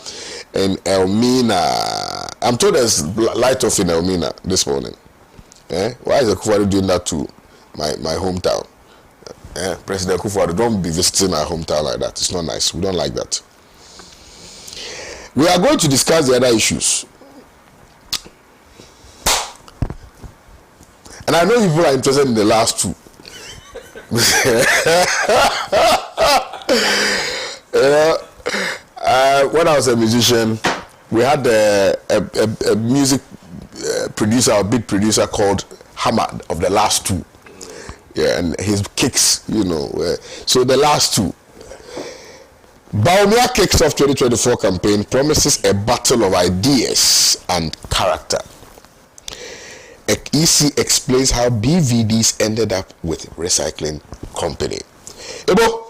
[SPEAKER 1] and Elmina. I'm told there's light off in Elmina this morning. Why is Akufo-Addo doing that to my hometown? President Akufo-Addo, don't be visiting our hometown like that. It's not nice. We don't like that. We are going to discuss the other issues. And I know people are interested in the last two. When I was a musician, we had a music producer, a big producer called Hammer of the last two. Yeah, and his kicks, so the last two. Bawumia kicks off 2024 campaign, promises a battle of ideas and character. EC explains how BVDs ended up with recycling company. Ebo,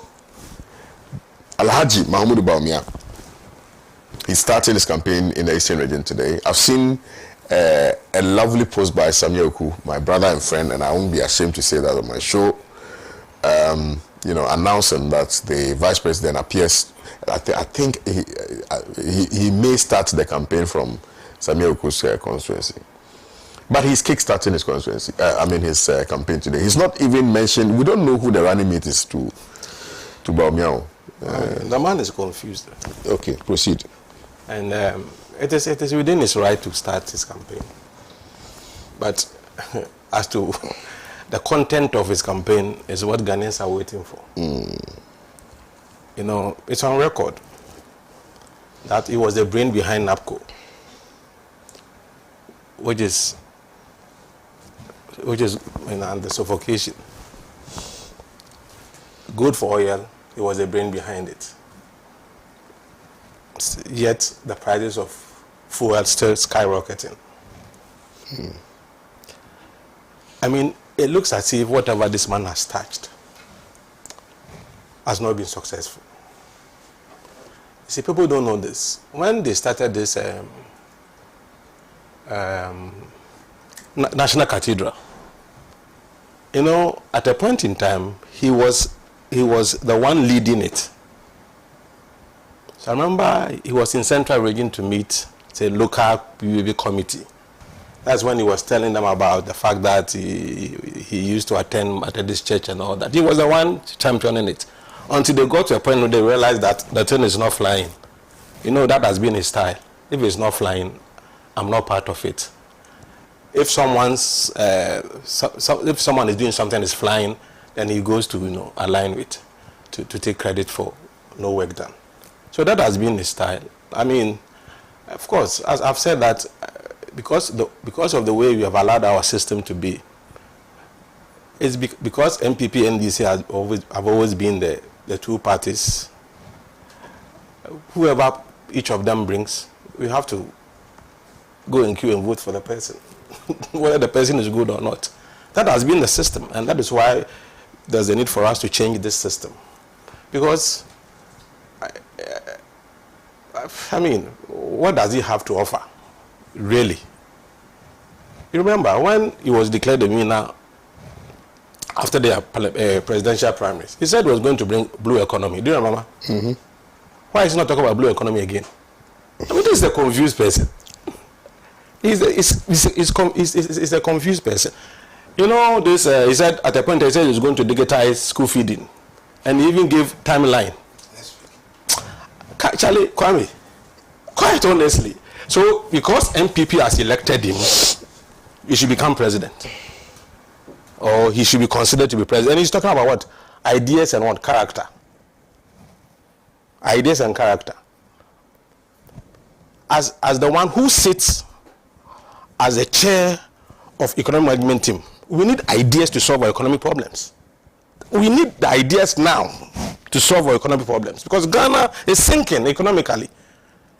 [SPEAKER 1] Alhaji Mahmoud Bawumia, he's starting his campaign in the Eastern region today. I've seen a lovely post by Samuel Oku, my brother and friend, and I won't be ashamed to say that on my show. announcing that the vice president appears. I think he may start the campaign from Samuel Oku's constituency, but he's kickstarting his constituency. His campaign today. He's not even mentioned. We don't know who the running mate is to Bawumia.
[SPEAKER 2] The man is confused.
[SPEAKER 1] Okay, proceed.
[SPEAKER 2] And it is within his right to start his campaign. But as to the content of his campaign is what Ghanaians are waiting for. It's on record that he was the brain behind NAPCO, which is the suffocation. Good for oil, he was the brain behind it. Yet the prices of fuel still skyrocketing. It looks as if whatever this man has touched has not been successful. See, people don't know this. When they started this National Cathedral, at a point in time, he was the one leading it. So I remember he was in Central Region to meet the local PBB committee. That's when he was telling them about the fact that he used to attend this church and all that. He was the one championing it. Until they got to a point where they realized that the thing is not flying. That has been his style. If it's not flying, I'm not part of it. If someone is doing something is flying, then he goes to align with, to take credit for no work done. So that has been his style. Of course, as I've said that, because of the way we have allowed our system to be, it's because MPP and NDC have always been the two parties. Whoever each of them brings, we have to go in queue and vote for the person, whether the person is good or not. That has been the system, and that is why there's a need for us to change this system. Because, what does he have to offer, really? You remember when he was declared the winner after the presidential primaries, he said he was going to bring blue economy. Do you remember? Mm-hmm. Why is he not talking about blue economy again? This is a confused person. He's a confused person. He said at a point he said he was going to digitize school feeding, and he even gave timeline. Charlie, Kwame, quite honestly. So because MPP has elected him, he should become president, or he should be considered to be president. And he's talking about what? Ideas and what? Character. Ideas and character. As the one who sits as the chair of economic management team, we need ideas to solve our economic problems. We need the ideas now to solve our economic problems, because Ghana is sinking economically.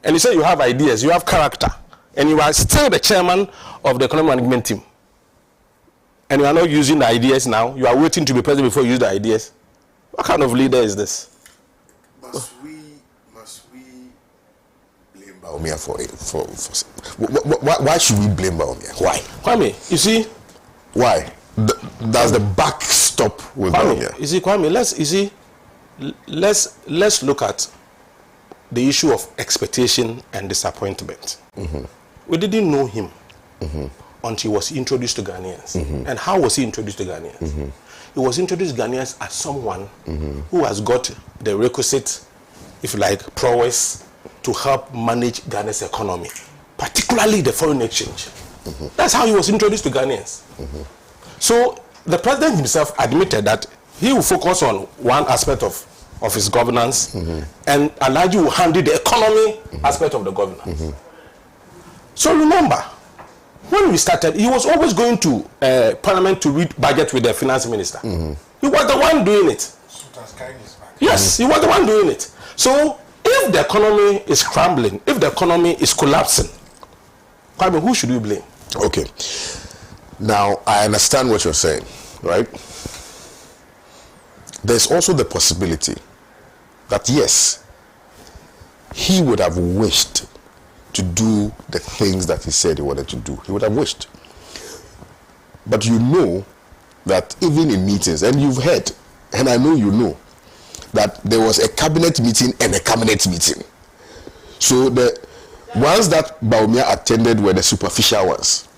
[SPEAKER 2] And you say you have ideas, you have character, and you are still the chairman of the economic management team. And you are not using the ideas now. You are waiting to be president before you use the ideas. What kind of leader is this?
[SPEAKER 1] Must we blame Bawumia for why should we blame Bawumia? Why?
[SPEAKER 2] Kwame, you see?
[SPEAKER 1] Why? Does the back stop with Bawumia?
[SPEAKER 2] You see, Kwame, let's look at the issue of expectation and disappointment. Mm-hmm. We didn't know him until he was introduced to Ghanaians. Mm-hmm. And how was he introduced to Ghanaians? Mm-hmm. He was introduced to Ghanaians as someone who has got the requisite, if you like, prowess to help manage Ghana's economy, particularly the foreign exchange. Mm-hmm. That's how he was introduced to Ghanaians. Mm-hmm. So the president himself admitted that he will focus on one aspect of his governance, and Alhaji will handle the economy aspect of the governance. Mm-hmm. So remember, when we started, he was always going to Parliament to read budget with the finance minister. Mm-hmm. He was the one doing it. Yes, he was the one doing it. So if the economy is crumbling, if the economy is collapsing, who should we blame?
[SPEAKER 1] Okay. Now, I understand what you're saying, right? There's also the possibility that, yes, he would have wished to do the things that he said he wanted to do. He would have wished. But you know that even in meetings, and you've heard and I know you know, that there was a cabinet meeting and a cabinet meeting. So the ones that Bawumia attended were the superficial ones.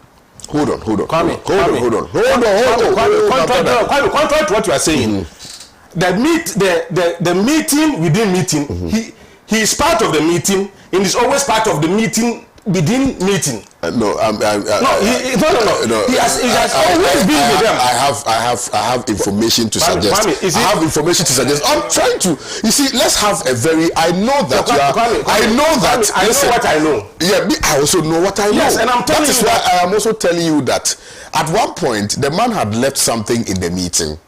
[SPEAKER 1] Hold on.
[SPEAKER 2] Contrary to what you are saying, the meeting within meeting, he is part of the meeting and is always part of the meeting within meeting.
[SPEAKER 1] No.
[SPEAKER 2] He has always been with them.
[SPEAKER 1] I have information to suggest. I have information to suggest. I'm trying to. You see, let's have a very. I know that you are. I know that.
[SPEAKER 2] I know what I know.
[SPEAKER 1] Yeah, I also know what I know.
[SPEAKER 2] Yes, and I'm telling you.
[SPEAKER 1] That is why I am also telling you that at one point the man had left something in the meeting,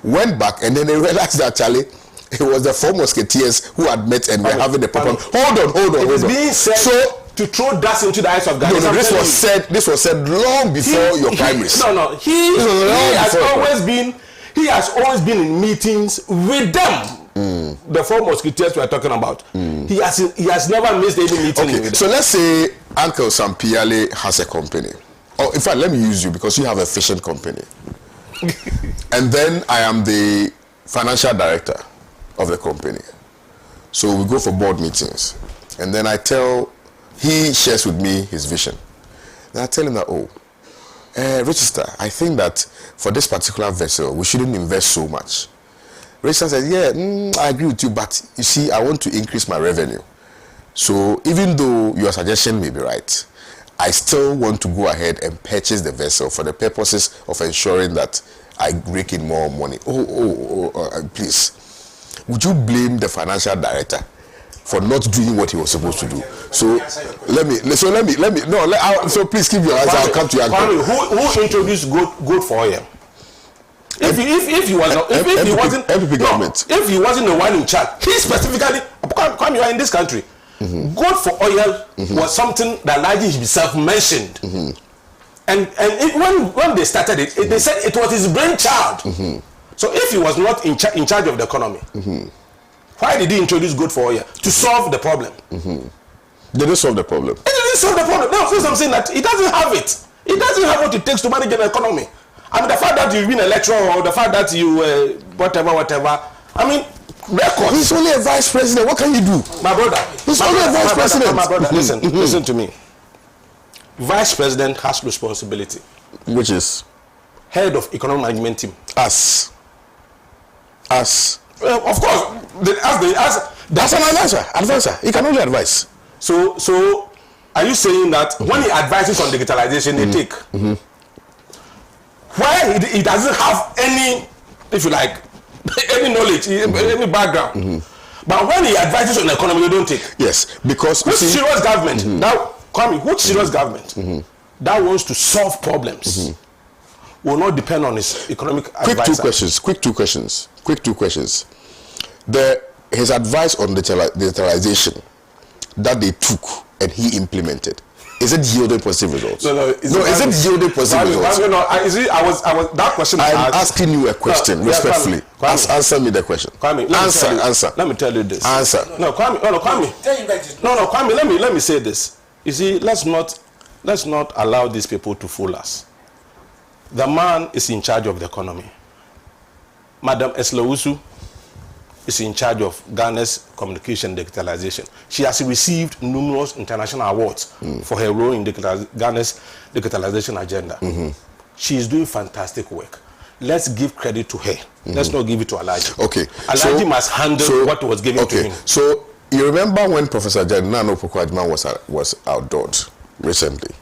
[SPEAKER 1] went back, and then they realized that Charlie. It was the 4 musketeers who had met and were having a problem. Hold on.
[SPEAKER 2] It is being said to throw dust into the eyes of Ghana.
[SPEAKER 1] No, this was said long before your primaries.
[SPEAKER 2] He has always been in meetings with them. The 4 musketeers we are talking about. He has never missed any meeting with them.
[SPEAKER 1] So let's say Uncle Sampiale has a company. Or in fact, let me use you because you have a fishing company. And then I am the financial director of the company. So we go for board meetings. And then he shares with me his vision. And I tell him that, Register, I think that for this particular vessel, we shouldn't invest so much. Register says, I agree with you, but you see, I want to increase my revenue. So even though your suggestion may be right, I still want to go ahead and purchase the vessel for the purposes of ensuring that I rake in more money. Please. Would you blame the financial director for not doing what he was supposed to do? So please keep your answer. I'll come to you.
[SPEAKER 2] Who introduced goat for oil? If he wasn't the one in charge, he specifically, you are in this country. Goat for oil was something that Laji himself mentioned. And when they started it, they said it was his brainchild. So if he was not in charge of the economy, why did he introduce goat for oil? To solve the problem.
[SPEAKER 1] They didn't solve the problem.
[SPEAKER 2] He didn't solve the problem. No, I'm saying that he doesn't have it. He doesn't have what it takes to manage an economy. I mean, the fact that you've been a lecturer or the fact that you whatever. I mean, records.
[SPEAKER 1] He's only a vice president. What can you do?
[SPEAKER 2] My brother.
[SPEAKER 1] He's only a vice president.
[SPEAKER 2] My brother, listen to me. Vice president has responsibility.
[SPEAKER 1] Which is?
[SPEAKER 2] Head of economic management team.
[SPEAKER 1] Us.
[SPEAKER 2] Of course.
[SPEAKER 1] That's an advisor. He can only advise.
[SPEAKER 2] So are you saying that when he advises on digitalization, they take? Why he doesn't have any, if you like, any knowledge, any background. But when he advises on the economy, they don't take.
[SPEAKER 1] Yes, because
[SPEAKER 2] which serious government now, Kwame, which serious government that wants to solve problems will not depend on his economic advisor.
[SPEAKER 1] Quick two questions. His advice on digitalization that they took and he implemented, is it yielding positive results?
[SPEAKER 2] No.
[SPEAKER 1] Is it yielding positive results?
[SPEAKER 2] I was that question.
[SPEAKER 1] I'm asking you a question respectfully.
[SPEAKER 2] Kwame.
[SPEAKER 1] Answer me the question.
[SPEAKER 2] Kwame,
[SPEAKER 1] answer.
[SPEAKER 2] Let me tell you this.
[SPEAKER 1] Answer.
[SPEAKER 2] No, Kwame. Kwame. Let me say this. You see, let's not allow these people to fool us. The man is in charge of the economy. Madam OWUSO is in charge of Ghana's communication digitalization. She has received numerous international awards for her role in Ghana's digitalization agenda. She is doing fantastic work. Let's give credit to her. Let's not give it to Alhaji.
[SPEAKER 1] Okay.
[SPEAKER 2] Alhaji must handle what was given to him.
[SPEAKER 1] So you remember when Professor Nana Opoku-Agyeman was outdoored recently?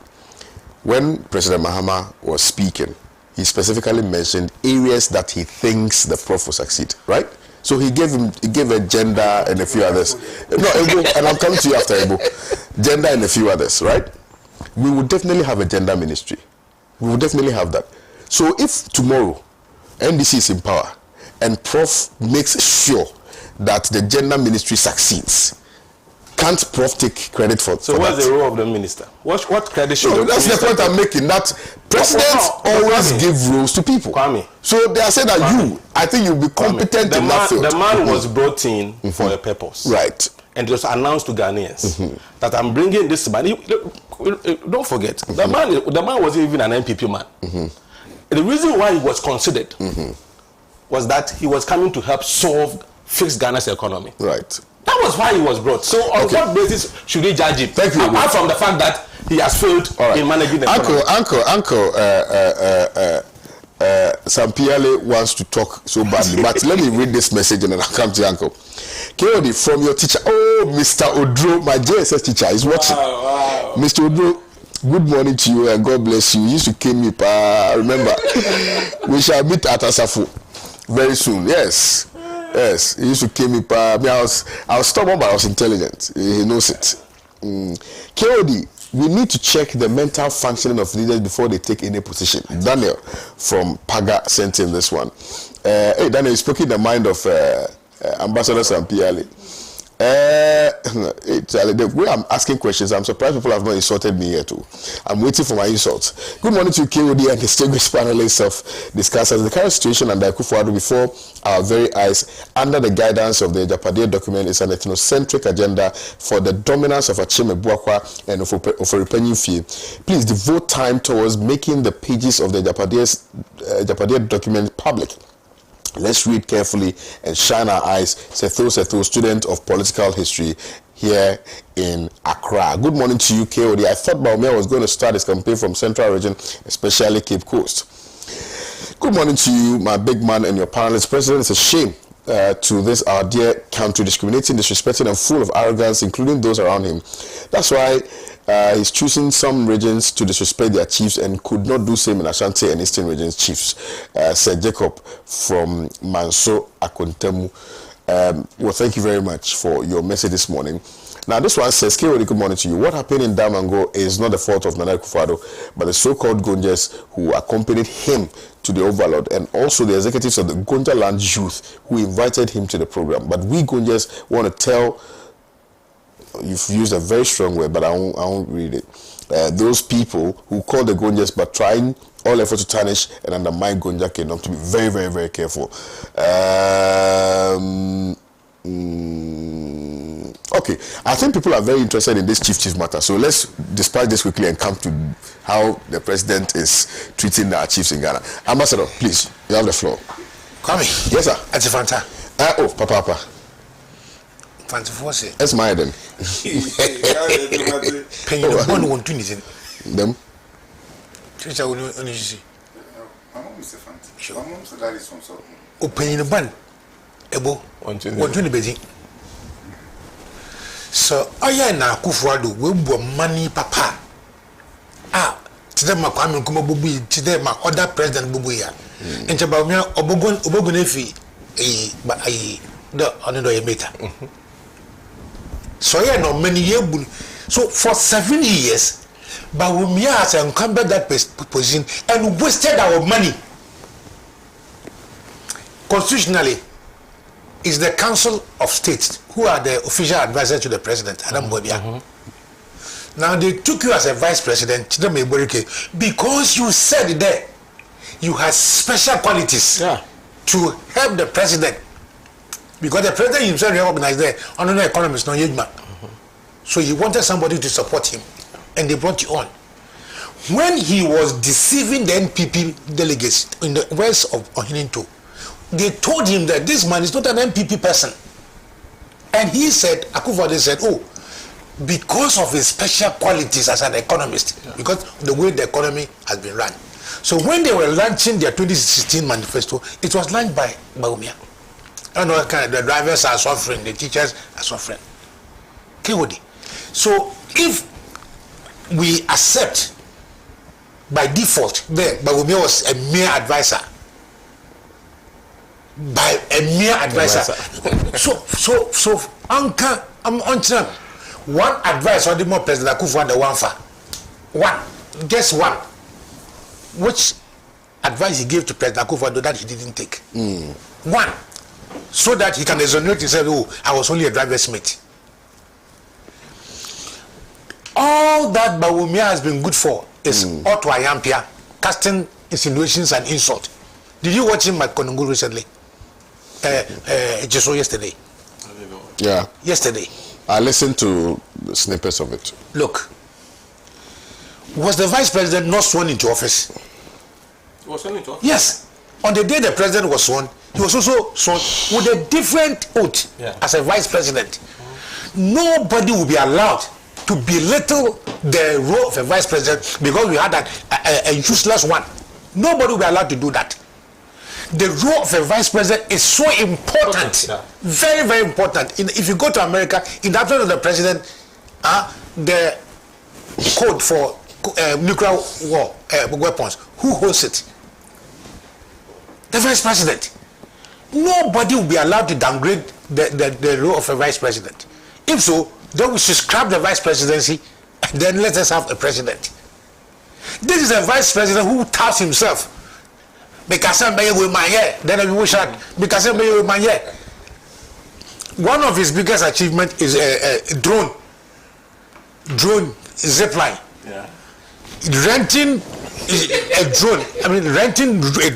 [SPEAKER 1] When President Mahama was speaking, he specifically mentioned areas that he thinks the prof will succeed, right? So he gave a gender and a few others. No, and I'll come to you after Ebo. Gender and a few others, right? We will definitely have a gender ministry. We will definitely have that. So if tomorrow NDC is in power and Prof makes sure that the gender ministry succeeds, can't Prof take credit for
[SPEAKER 2] So
[SPEAKER 1] for
[SPEAKER 2] what's
[SPEAKER 1] that?
[SPEAKER 2] the role of the minister? What credit should
[SPEAKER 1] No,
[SPEAKER 2] the
[SPEAKER 1] that's the
[SPEAKER 2] minister
[SPEAKER 1] point I'm making. That presidents always
[SPEAKER 2] Kwame.
[SPEAKER 1] give roles to people.
[SPEAKER 2] Kwame.
[SPEAKER 1] So they are saying that I think you'll be competent in that field.
[SPEAKER 2] The man was brought in for a purpose.
[SPEAKER 1] Right.
[SPEAKER 2] And it was announced to Ghanaians that I'm bringing this man. Don't forget, the man wasn't even an NPP man. The reason why he was considered was that he was coming to help fix Ghana's economy.
[SPEAKER 1] Right.
[SPEAKER 2] That was why he was brought. So on what basis should we judge him?
[SPEAKER 1] Thank you.
[SPEAKER 2] Apart from the fact that he has failed in managing the economy.
[SPEAKER 1] Uncle, Sampiale wants to talk so badly, but let me read this message and then I'll come to you, Uncle. Kewodi, from your teacher, Mr. Odro, my JSS teacher is watching.
[SPEAKER 2] Wow.
[SPEAKER 1] Mr. Odro, good morning to you and God bless you. You used to kill me, remember. We shall meet at Asafo very soon. Yes, he used to kill me, I was stubborn, but I was intelligent. He knows it. Kewodi, we need to check the mental functioning of leaders before they take any position. Daniel from Paga sent in this one. Hey, Daniel, you spoke in the mind of Ambassador Sampiale. The way I'm asking questions, I'm surprised people have not insulted me yet too. I'm waiting for my insults. Good morning to KOD and distinguished panelists of discussers. The current situation under Akufo-Addo before our very eyes, under the guidance of the Japadia document, is an ethnocentric agenda for the dominance of Achime Buakwa and Oforipenyimfie. Please devote time towards making the pages of the Japadia document public. Let's read carefully and shine our eyes. Setho, student of political history here in Accra. Good morning to you, KOD. I thought Baumia was going to start his campaign from Central Region, especially Cape Coast. Good morning to you, my big man and your panelists. President, it's a shame to this our dear country, discriminating, disrespecting, and full of arrogance, including those around him. That's why he's choosing some regions to disrespect their chiefs and could not do same in Ashanti and Eastern regions chiefs. Said Jacob from Manso Akontemu. Well, thank you very much for your message this morning. Now, this one says, Kewodi, good morning to you. What happened in Damango is not the fault of Nana Akufo-Addo, but the so-called Gonjas who accompanied him to the Overlord, and also the executives of the Gonja Land Youth who invited him to the program. But we Gonjas want to tell, you've used a very strong word, but I won't read it. Those people who call the Gonjas but trying all effort to tarnish and undermine Gonja Kingdom to be very, very, very careful. Okay, I think people are very interested in this chief matter. So let's dispatch this quickly and come to how the president is treating our chiefs in Ghana. Ambassador, please, you have the floor.
[SPEAKER 3] Kwame.
[SPEAKER 1] Yes, sir.
[SPEAKER 3] Ati Fanta.
[SPEAKER 1] Papa.
[SPEAKER 3] Fanta Force.
[SPEAKER 1] That's my then.
[SPEAKER 3] Penny the one won't do anything.
[SPEAKER 1] Them.
[SPEAKER 3] Teacher will only see.
[SPEAKER 4] My mom is a Fanta. My mom said that is from so.
[SPEAKER 3] Oh, penny the bun. Ebo. 120 Beijing. So, na Akufo-Addo we bo money papa. Today ma Kwame Nkrumah bubu, today ma other president bubu ya. Enche ba me obogun efi the onodo ye meta. So no many years. So for 7 years, Bawumia has encumbered that position and wasted our money. Constitutionally, is the Council of States who are the official advisor to the president, Adam Bobia. Now they took you as a vice president, because you said there you had special qualities to help the president. Because the president himself recognized there, on the economist, no Yejma. So he wanted somebody to support him, and they brought you on. When he was deceiving the NPP delegates in the words of Ohininto, they told him that this man is not an NPP person. And he said, Akufo-Addo said, because of his special qualities as an economist, because the way the economy has been run. So when they were launching their 2016 manifesto, it was launched by Bawumia. The drivers are suffering, the teachers are suffering. KOD. So if we accept by default that Bawumia was a mere advisor, so Anka, I'm on time. One advice on the more President Akufo-Addo one, just one. Which advice he gave to President Akufo-Addo that he didn't take? One, so that he can exonerate himself. I was only a driver's mate. All that Bawumia has been good for is Otto Ayampia, casting insinuations and insult. Did you watch him at Konongo recently? Just yesterday.
[SPEAKER 1] Yeah.
[SPEAKER 3] Yesterday.
[SPEAKER 1] I listened to snippets of it.
[SPEAKER 3] Look, was the vice president not sworn into office?
[SPEAKER 2] He was sworn into office?
[SPEAKER 3] Yes. On the day the president was sworn, He was also sworn with a different oath as a vice president. Nobody will be allowed to belittle the role of a vice president because we had a useless one. Nobody will be allowed to do that. The role of a vice president is so important, very, very important. If you go to America, in the absence of the president, the code for nuclear war weapons, who holds it? The vice president. Nobody will be allowed to downgrade the role of a vice president. If so, then we should scrap the vice presidency and then let us have a president. This is a vice president who touts himself. Because I'm with my hair, then I will shout, because I'm with my hair. One of his biggest achievements is a drone zipline. Yeah. Renting a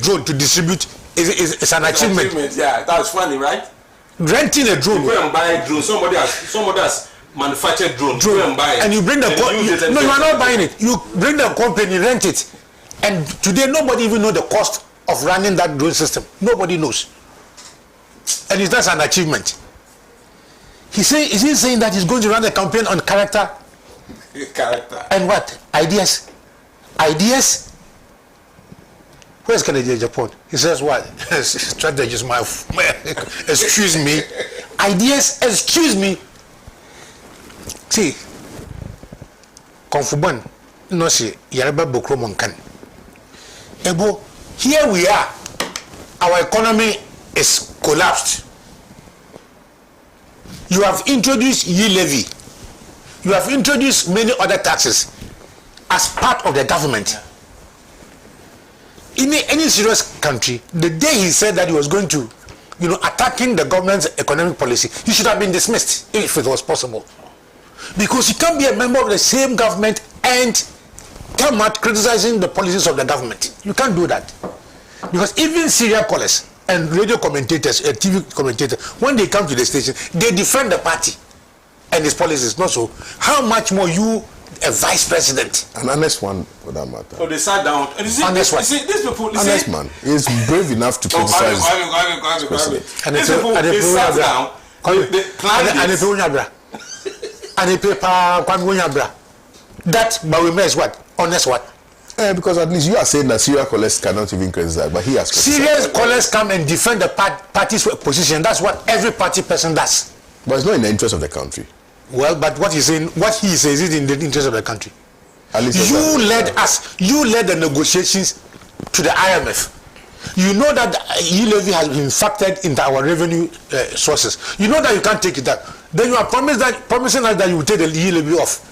[SPEAKER 3] drone to distribute is an achievement.
[SPEAKER 2] Yeah, that's funny, right?
[SPEAKER 3] Renting a drone.
[SPEAKER 2] You go and buy a drone. Somebody has manufactured drone. You go and buy it.
[SPEAKER 3] And you bring the company. No, you are not buying it. You bring the company, rent it. And today nobody even knows the cost of running that drone system. Nobody knows. And that's an achievement. Is he saying that he's going to run a campaign on character?
[SPEAKER 2] Character.
[SPEAKER 3] And what? Ideas? Ideas? Where's Kennedy Japan? He says what? Strategies, my excuse me. Ideas, excuse me. See, Konfuban, no see, Yaraba Bokromonkan. Ebo, here we are. Our economy is collapsed. You have introduced levy. You have introduced many other taxes as part of the government. In any serious country, the day he said that he was going to, attacking the government's economic policy, he should have been dismissed if it was possible. Because you can't be a member of the same government and come out criticizing the policies of the government. You can't do that. Because even serial callers and radio commentators, TV commentators, when they come to the station, they defend the party and its policies. Not so. How much more you, a vice president?
[SPEAKER 1] An honest one, for that matter.
[SPEAKER 2] So they sat down. And you see, honest one. These people,
[SPEAKER 1] honest man is brave enough to criticize.
[SPEAKER 2] And these people, they sat down.
[SPEAKER 3] That Bawime is what? Honest what?
[SPEAKER 1] Because at least you are saying that serial callers cannot even criticize, but he has criticized.
[SPEAKER 3] Serial callers come and defend the party's position. That's what every party person does.
[SPEAKER 1] But it's not in the interest of the country.
[SPEAKER 3] Well, but what he says is in the interest of the country.
[SPEAKER 1] At least
[SPEAKER 3] you led the negotiations to the IMF. You know that e-levy has been factored into our revenue sources. You know that you can't take it out. Then you are promising us that you will take the e-levy off.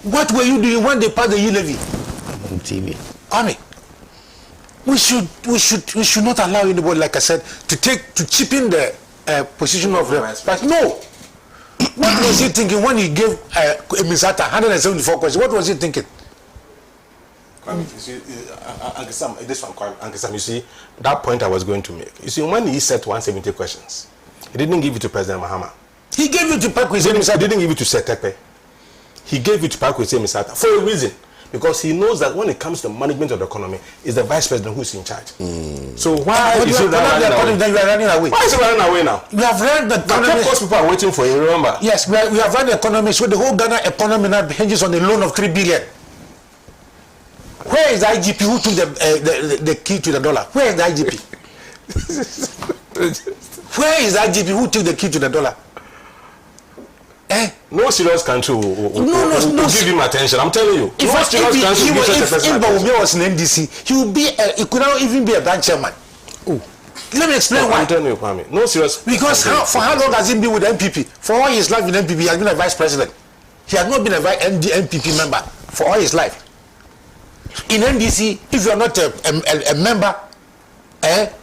[SPEAKER 3] What were you doing when they passed the e-levy?
[SPEAKER 1] On TV.
[SPEAKER 3] Army. We should not allow anybody, like I said, to chip in the position of the. But no. What was he thinking when he gave Misata 174 questions? What was he thinking?
[SPEAKER 2] You see, that point I was going to make. You see, when he said 170 questions, he didn't give it to President Mahama.
[SPEAKER 3] He gave it to Pakwese
[SPEAKER 2] Misata. He didn't give it to Setepe. He gave it to Pakwese Misata for a reason. Because he knows that when it comes to management of the economy, it's the vice president who's in charge. So why is he running away? Why is he running away now?
[SPEAKER 3] We have run the economy.
[SPEAKER 2] Of course, people are waiting for you, remember?
[SPEAKER 3] Yes, we have run the economy. So the whole Ghana economy now hinges on a loan of 3 billion. Where is the IGP who took the key to the dollar? Where is the IGP? Where is the IGP who took the key to the dollar?
[SPEAKER 2] No serious country will give him attention. I'm telling you. If
[SPEAKER 3] Mbawumia was in NDC, he could not even be a bank chairman. Oh. Let me explain why.
[SPEAKER 2] I'm telling you, Kwame. No serious.
[SPEAKER 3] Because for how long has he been with MPP? For all his life in MPP, he has been a vice president. He has not been a MPP member for all his life. In NDC, if you are not a member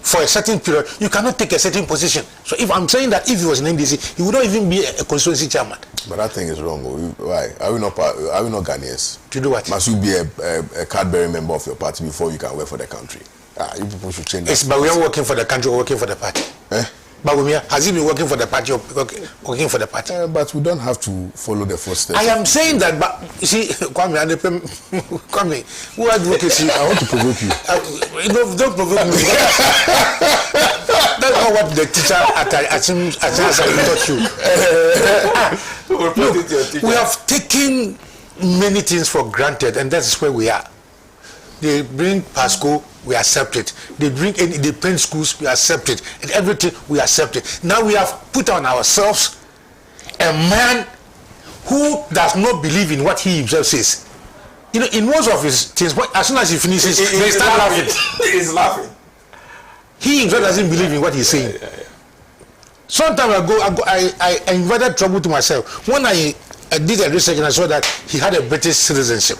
[SPEAKER 3] for a certain period, you cannot take a certain position. So if I'm saying that if he was in NDC, he would not even be a constituency chairman.
[SPEAKER 1] But that thing is wrong. Why? Are we not Ghanaians?
[SPEAKER 3] To do what?
[SPEAKER 1] Must you be a card-bearing member of your party before you can work for the country? You people should change that.
[SPEAKER 3] But we are working for the country or working for the party. Bawumia, has he been working for the party or working for the party?
[SPEAKER 1] But we don't have to follow the footsteps.
[SPEAKER 3] I am saying that, but you see, Kwame, Kwame, who advocacy?
[SPEAKER 1] I want to provoke you.
[SPEAKER 3] Don't provoke me. That's not what the teacher at taught you. Look, we have taken many things for granted, and that's where we are. They bring Pasco, we accept it. They bring any independent schools, we accept it. And everything, we accept it. Now we have put on ourselves a man who does not believe in what he himself says. You know, in most of his things, as soon as he finishes, they start laughing.
[SPEAKER 2] He's laughing.
[SPEAKER 3] He himself doesn't believe in what he's saying. Some time ago, I invited trouble to myself. When I did a research and I saw that he had a British citizenship,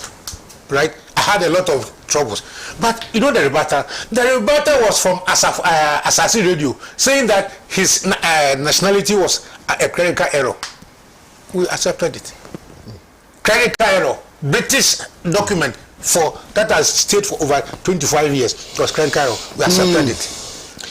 [SPEAKER 3] right? I had a lot of troubles. But you know the rebuttal? The rebuttal was from Asasi Radio, saying that his nationality was a clerical error. We accepted it. Clerical error. British document for that has stayed for over 25 years. It was clerical error. We accepted it.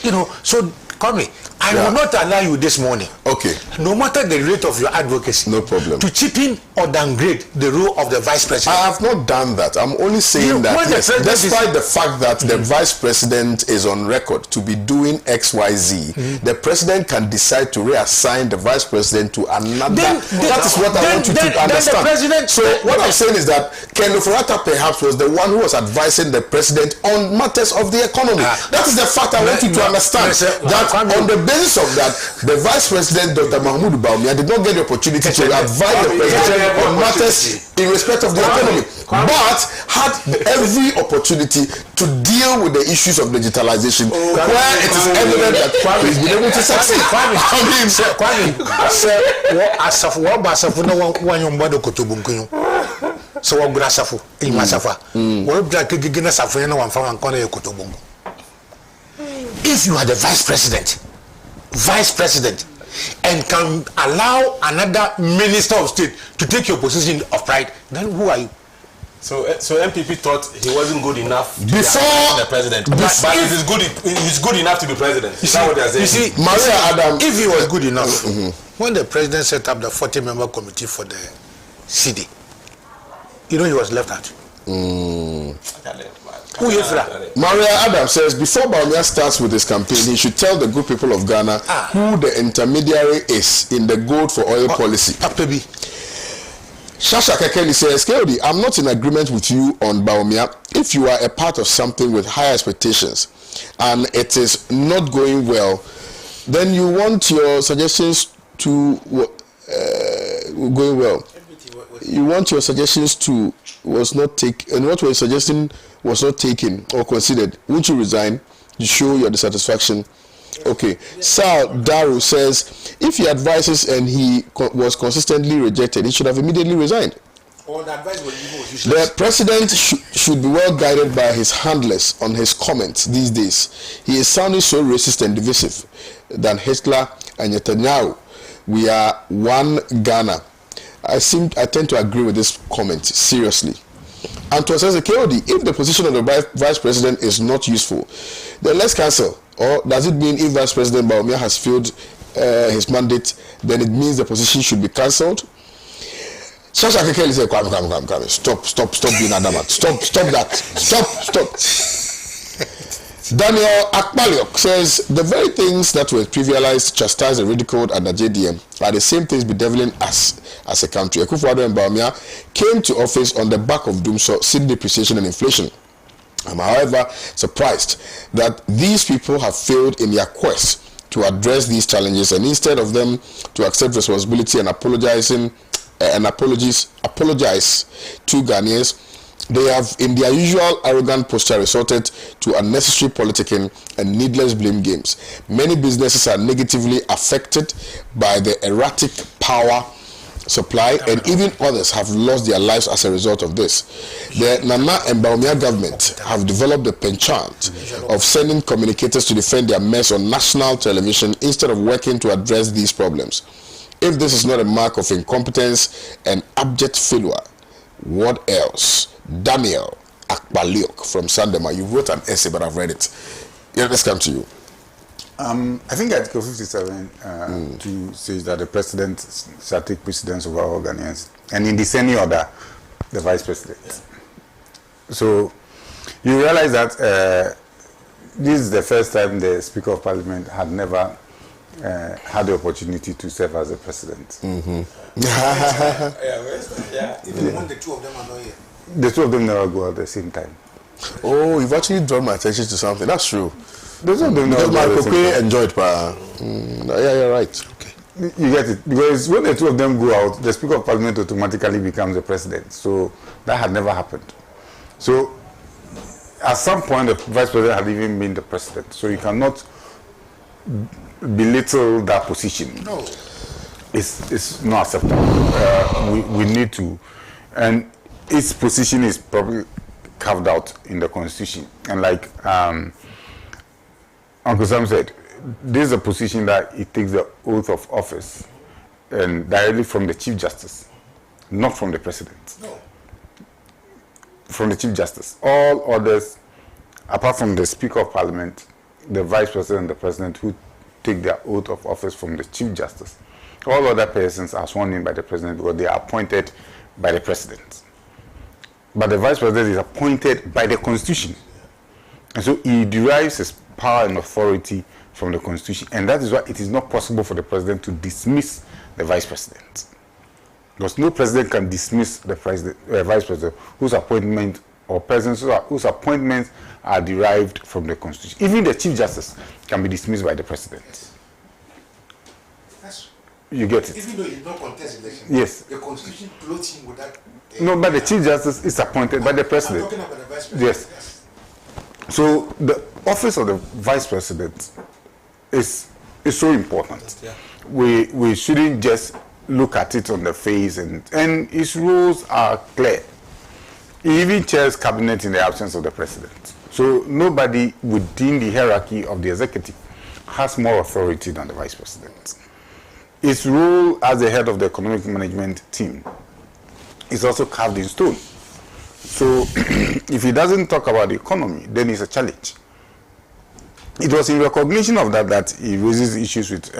[SPEAKER 3] You know, so call me. I will not allow you this morning.
[SPEAKER 1] Okay.
[SPEAKER 3] No matter the rate of your advocacy.
[SPEAKER 1] No problem.
[SPEAKER 3] To chip in or downgrade the role of the vice president.
[SPEAKER 1] I have not done that. I'm only saying that yes, despite the fact that the vice president is on record to be doing XYZ, the president can decide to reassign the vice president to another. That is what I want you to understand. So what I'm saying is that Ken Ofurata perhaps was the one who was advising the president on matters of the economy. That is the fact I want you to understand. That on the basis of that, the vice president, Dr. Mahmoud Bawumia, did not get the opportunity to advise the president on matters in respect of the economy, but had every opportunity to deal with the issues of digitalization, where it is evident that he's been able to succeed.
[SPEAKER 3] If you are the vice president, and can allow another minister of state to take your position of pride, then who are you?
[SPEAKER 2] So MPP thought he wasn't good enough to be
[SPEAKER 3] Before
[SPEAKER 2] the president, but he's good enough to be president. Is that what they are saying?
[SPEAKER 3] You see,
[SPEAKER 1] Maria Adam,
[SPEAKER 3] if he was good enough, when the president set up the 40-member committee for the CD, you know he was left out.
[SPEAKER 1] Maria Adam says before Bawumia starts with his campaign, he should tell the good people of Ghana who the intermediary is in the gold for oil policy. Shasha Kekeli says, KOD, I'm not in agreement with you on Bawumia. If you are a part of something with high expectations and it is not going well, then you want your suggestions to going well. You want your suggestions to was not taken, and what we're suggesting was not taken or considered. Won't you resign? You show your dissatisfaction. Okay. Sal Daru says if he advises and he was consistently rejected, he should have immediately resigned. The president should be well guided by his handlers on his comments these days. He is sounding so racist and divisive than Hitler and Netanyahu. We are one Ghana. I tend to agree with this comment seriously. And to assess the KOD, if the position of the vice president is not useful, then let's cancel. Or does it mean if Vice President Bawumia has failed his mandate, then it means the position should be cancelled? Shasha Kekeli said, "Come, stop being adamant. Stop that. Stop." Daniel Akpaliok says the very things that were trivialized, chastised, and ridiculed under JDM are the same things bedeviling us as a country. Akufo-Addo and Bawumia came to office on the back of DANSO, cedi depreciation and inflation. I'm, however, surprised that these people have failed in their quest to address these challenges, and instead of them to accept responsibility and apologize to Ghanaians, they have, in their usual arrogant posture, resorted to unnecessary politicking and needless blame games. Many businesses are negatively affected by the erratic power supply, and even others have lost their lives as a result of this. The Nana and Bawumia government have developed the penchant of sending communicators to defend their mess on national television instead of working to address these problems. If this is not a mark of incompetence and abject failure, what else? Daniel Akpaliok from Sandema. You wrote an essay, but I've read it. Yeah, let's come to you.
[SPEAKER 4] I think Article 57 2 says that the president shall take precedence over all Ghanaians, and in this any order, the vice president. Yeah. So you realize that this is the first time the Speaker of Parliament had never had the opportunity to serve as the president.
[SPEAKER 3] Even when the two of them are not here.
[SPEAKER 4] The two of them never go at the same time.
[SPEAKER 1] Oh, you've actually drawn my attention to something. That's true.
[SPEAKER 4] The two of them never go at the same time.
[SPEAKER 1] Enjoyed, yeah, you're right. Okay.
[SPEAKER 4] You get it, because when the two of them go out, the Speaker of Parliament automatically becomes the president. So that had never happened. So at some point, the vice president had even been the president. So you cannot belittle that position.
[SPEAKER 3] No,
[SPEAKER 4] it's not acceptable. We need to, and its position is probably carved out in the Constitution. And like Uncle Sam said, this is a position that it takes the oath of office and directly from the Chief Justice, not from the President.
[SPEAKER 3] no.
[SPEAKER 4] From the Chief Justice. All others, apart from the Speaker of Parliament, the Vice President and the President, who take their oath of office from the Chief Justice. All other persons are sworn in by the President because they are appointed by the President. But the Vice President is appointed by the Constitution. And so he derives his power and authority from the Constitution. And that is why it is not possible for the President to dismiss the Vice President. Because no President can dismiss the Vice President whose appointment or persons whose appointments are derived from the Constitution. Even the Chief Justice can be dismissed by the President. You get it?
[SPEAKER 3] Even though he did not contest election,
[SPEAKER 4] yes.
[SPEAKER 3] The Constitution clothes him with that.
[SPEAKER 4] No, but the Chief Justice is appointed by the President.
[SPEAKER 3] I'm talking about the Vice President.
[SPEAKER 4] Yes. So the office of the Vice President is so important.
[SPEAKER 2] Yeah.
[SPEAKER 4] We shouldn't just look at it on the face, and his rules are clear. He even chairs cabinet in the absence of the president. So nobody within the hierarchy of the executive has more authority than the vice president. His role as the head of the economic management team is also carved in stone. So if he doesn't talk about the economy, then it's a challenge. It was in recognition of that he raises issues with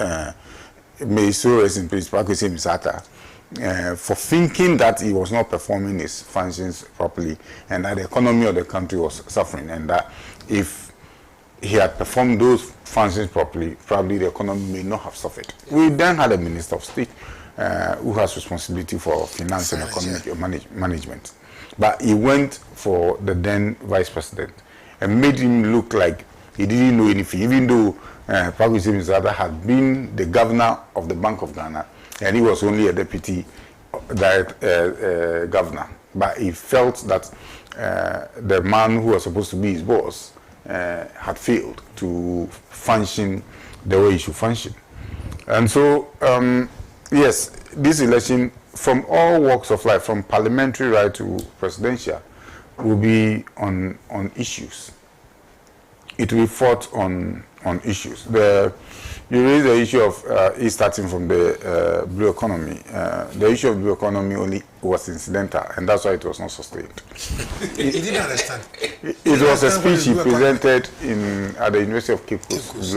[SPEAKER 4] may so rest in peace, Pakwese Misata, for thinking that he was not performing his functions properly and that the economy of the country was suffering, and that if he had performed those functions properly, probably the economy may not have suffered. We then had a Minister of State who has responsibility for finance and economic management. But he went for the then Vice President and made him look like he didn't know anything, even though Pakwese Misata had been the governor of the Bank of Ghana, and he was only a deputy governor. But he felt that the man who was supposed to be his boss had failed to function the way he should function. And so, yes, this election, from all walks of life, from parliamentary right to presidential, will be on issues. It will be fought on issues. You raised the issue of starting from the blue economy. The issue of blue economy only was incidental, and that's why it was not sustained.
[SPEAKER 3] He didn't understand.
[SPEAKER 4] It was a speech he presented at the University of Cape Coast,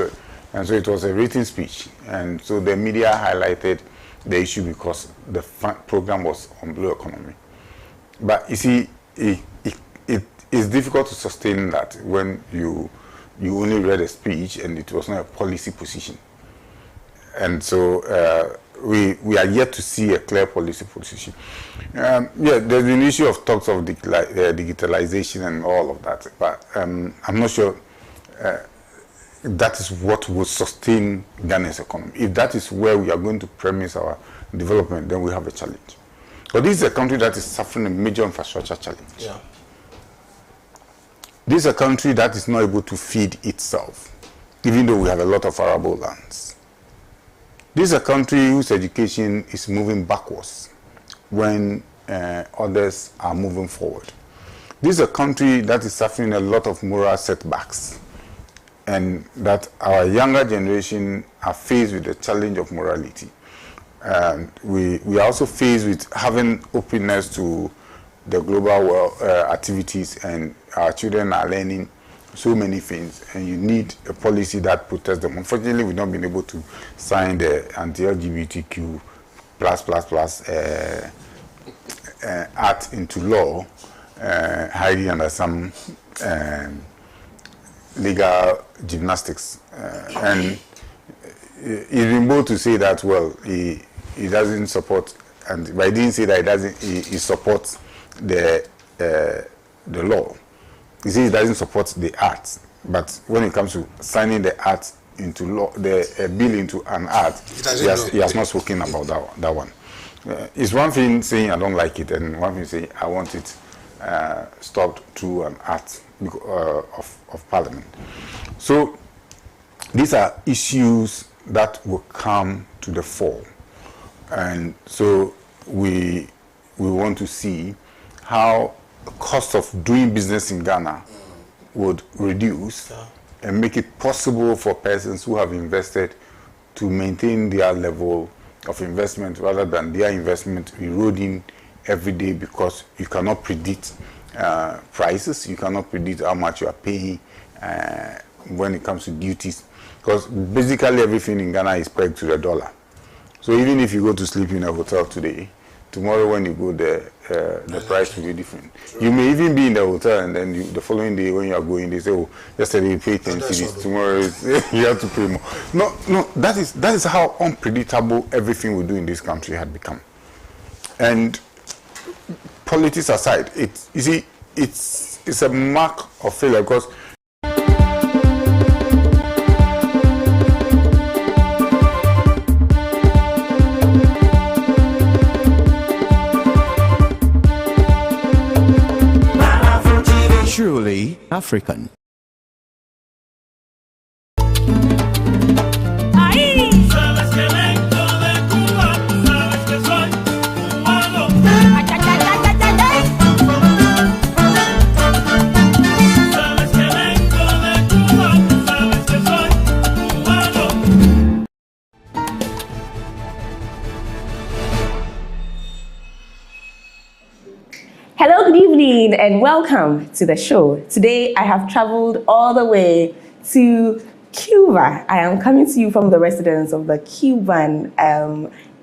[SPEAKER 4] and so it was a written speech. And so the media highlighted the issue because the program was on blue economy. But you see, it's difficult to sustain that when you only read a speech and it was not a policy position. And so we are yet to see a clear policy position. Yeah, there's an issue of talks of digitalization and all of that, but I'm not sure that is what will sustain Ghana's economy. If that is where we are going to premise our development, then we have a challenge. But this is a country that is suffering a major infrastructure challenge.
[SPEAKER 2] Yeah.
[SPEAKER 4] This is a country that is not able to feed itself, even though we have a lot of arable lands. This is a country whose education is moving backwards when others are moving forward. This is a country that is suffering a lot of moral setbacks, and that our younger generation are faced with the challenge of morality. We are also faced with having openness to the global world activities, and our children are learning so many things, and you need a policy that protects them. Unfortunately, we've not been able to sign the anti-LGBTQ plus act into law, hiding under some legal gymnastics. And he's been bold to say that, well, he doesn't support, and but he didn't say that he supports the law. He says he doesn't support the act, but when it comes to signing the act into law, the bill into an act, he has not spoken about that one. It's one thing saying I don't like it, and one thing saying I want it stopped through an act of Parliament. So these are issues that will come to the fore, and so we want to see how the cost of doing business in Ghana would reduce and make it possible for persons who have invested to maintain their level of investment rather than their investment eroding every day, because you cannot predict prices, you cannot predict how much you are paying when it comes to duties, because basically everything in Ghana is pegged to the dollar. So even if you go to sleep in a hotel today, tomorrow when you go there, the price will be different. True. You may even be in the hotel, and then the following day when you are going, they say, oh, yesterday you paid 10 cedis, tomorrow you have to pay more. No, that is how unpredictable everything we do in this country had become. And politics aside, it's a mark of failure, because
[SPEAKER 5] truly African.
[SPEAKER 6] Hello, good evening, and welcome to the show. Today, I have traveled all the way to Cuba. I am coming to you from the residence of the Cuban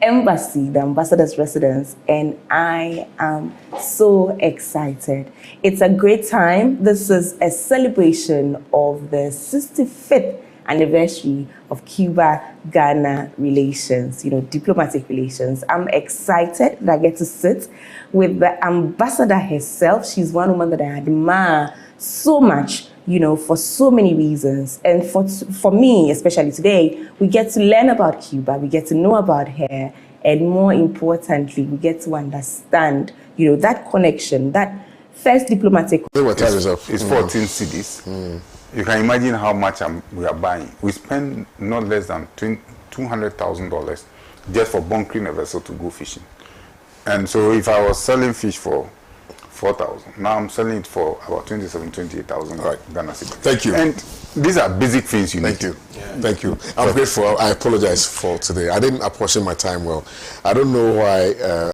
[SPEAKER 6] embassy, the ambassador's residence, and I am so excited. It's a great time. This is a celebration of the 65th anniversary of Cuba-Ghana relations, diplomatic relations. I'm excited that I get to sit with the ambassador herself. She's one woman that I admire so much, for so many reasons. And for me, especially today, we get to learn about Cuba, we get to know about her, and more importantly, we get to understand, that connection, that first diplomatic...
[SPEAKER 4] It's 14 cities. You can imagine how much we are buying. We spend not less than $200,000 just for bunkering a vessel to go fishing. And so if I was selling fish for 4,000, now I'm selling it for about 28,000 Ghana cedis.
[SPEAKER 1] Thank you.
[SPEAKER 4] And these are basic things you need.
[SPEAKER 1] Thank you. Yeah. Thank you. I'm grateful. I apologize for today. I didn't apportion my time well. I don't know why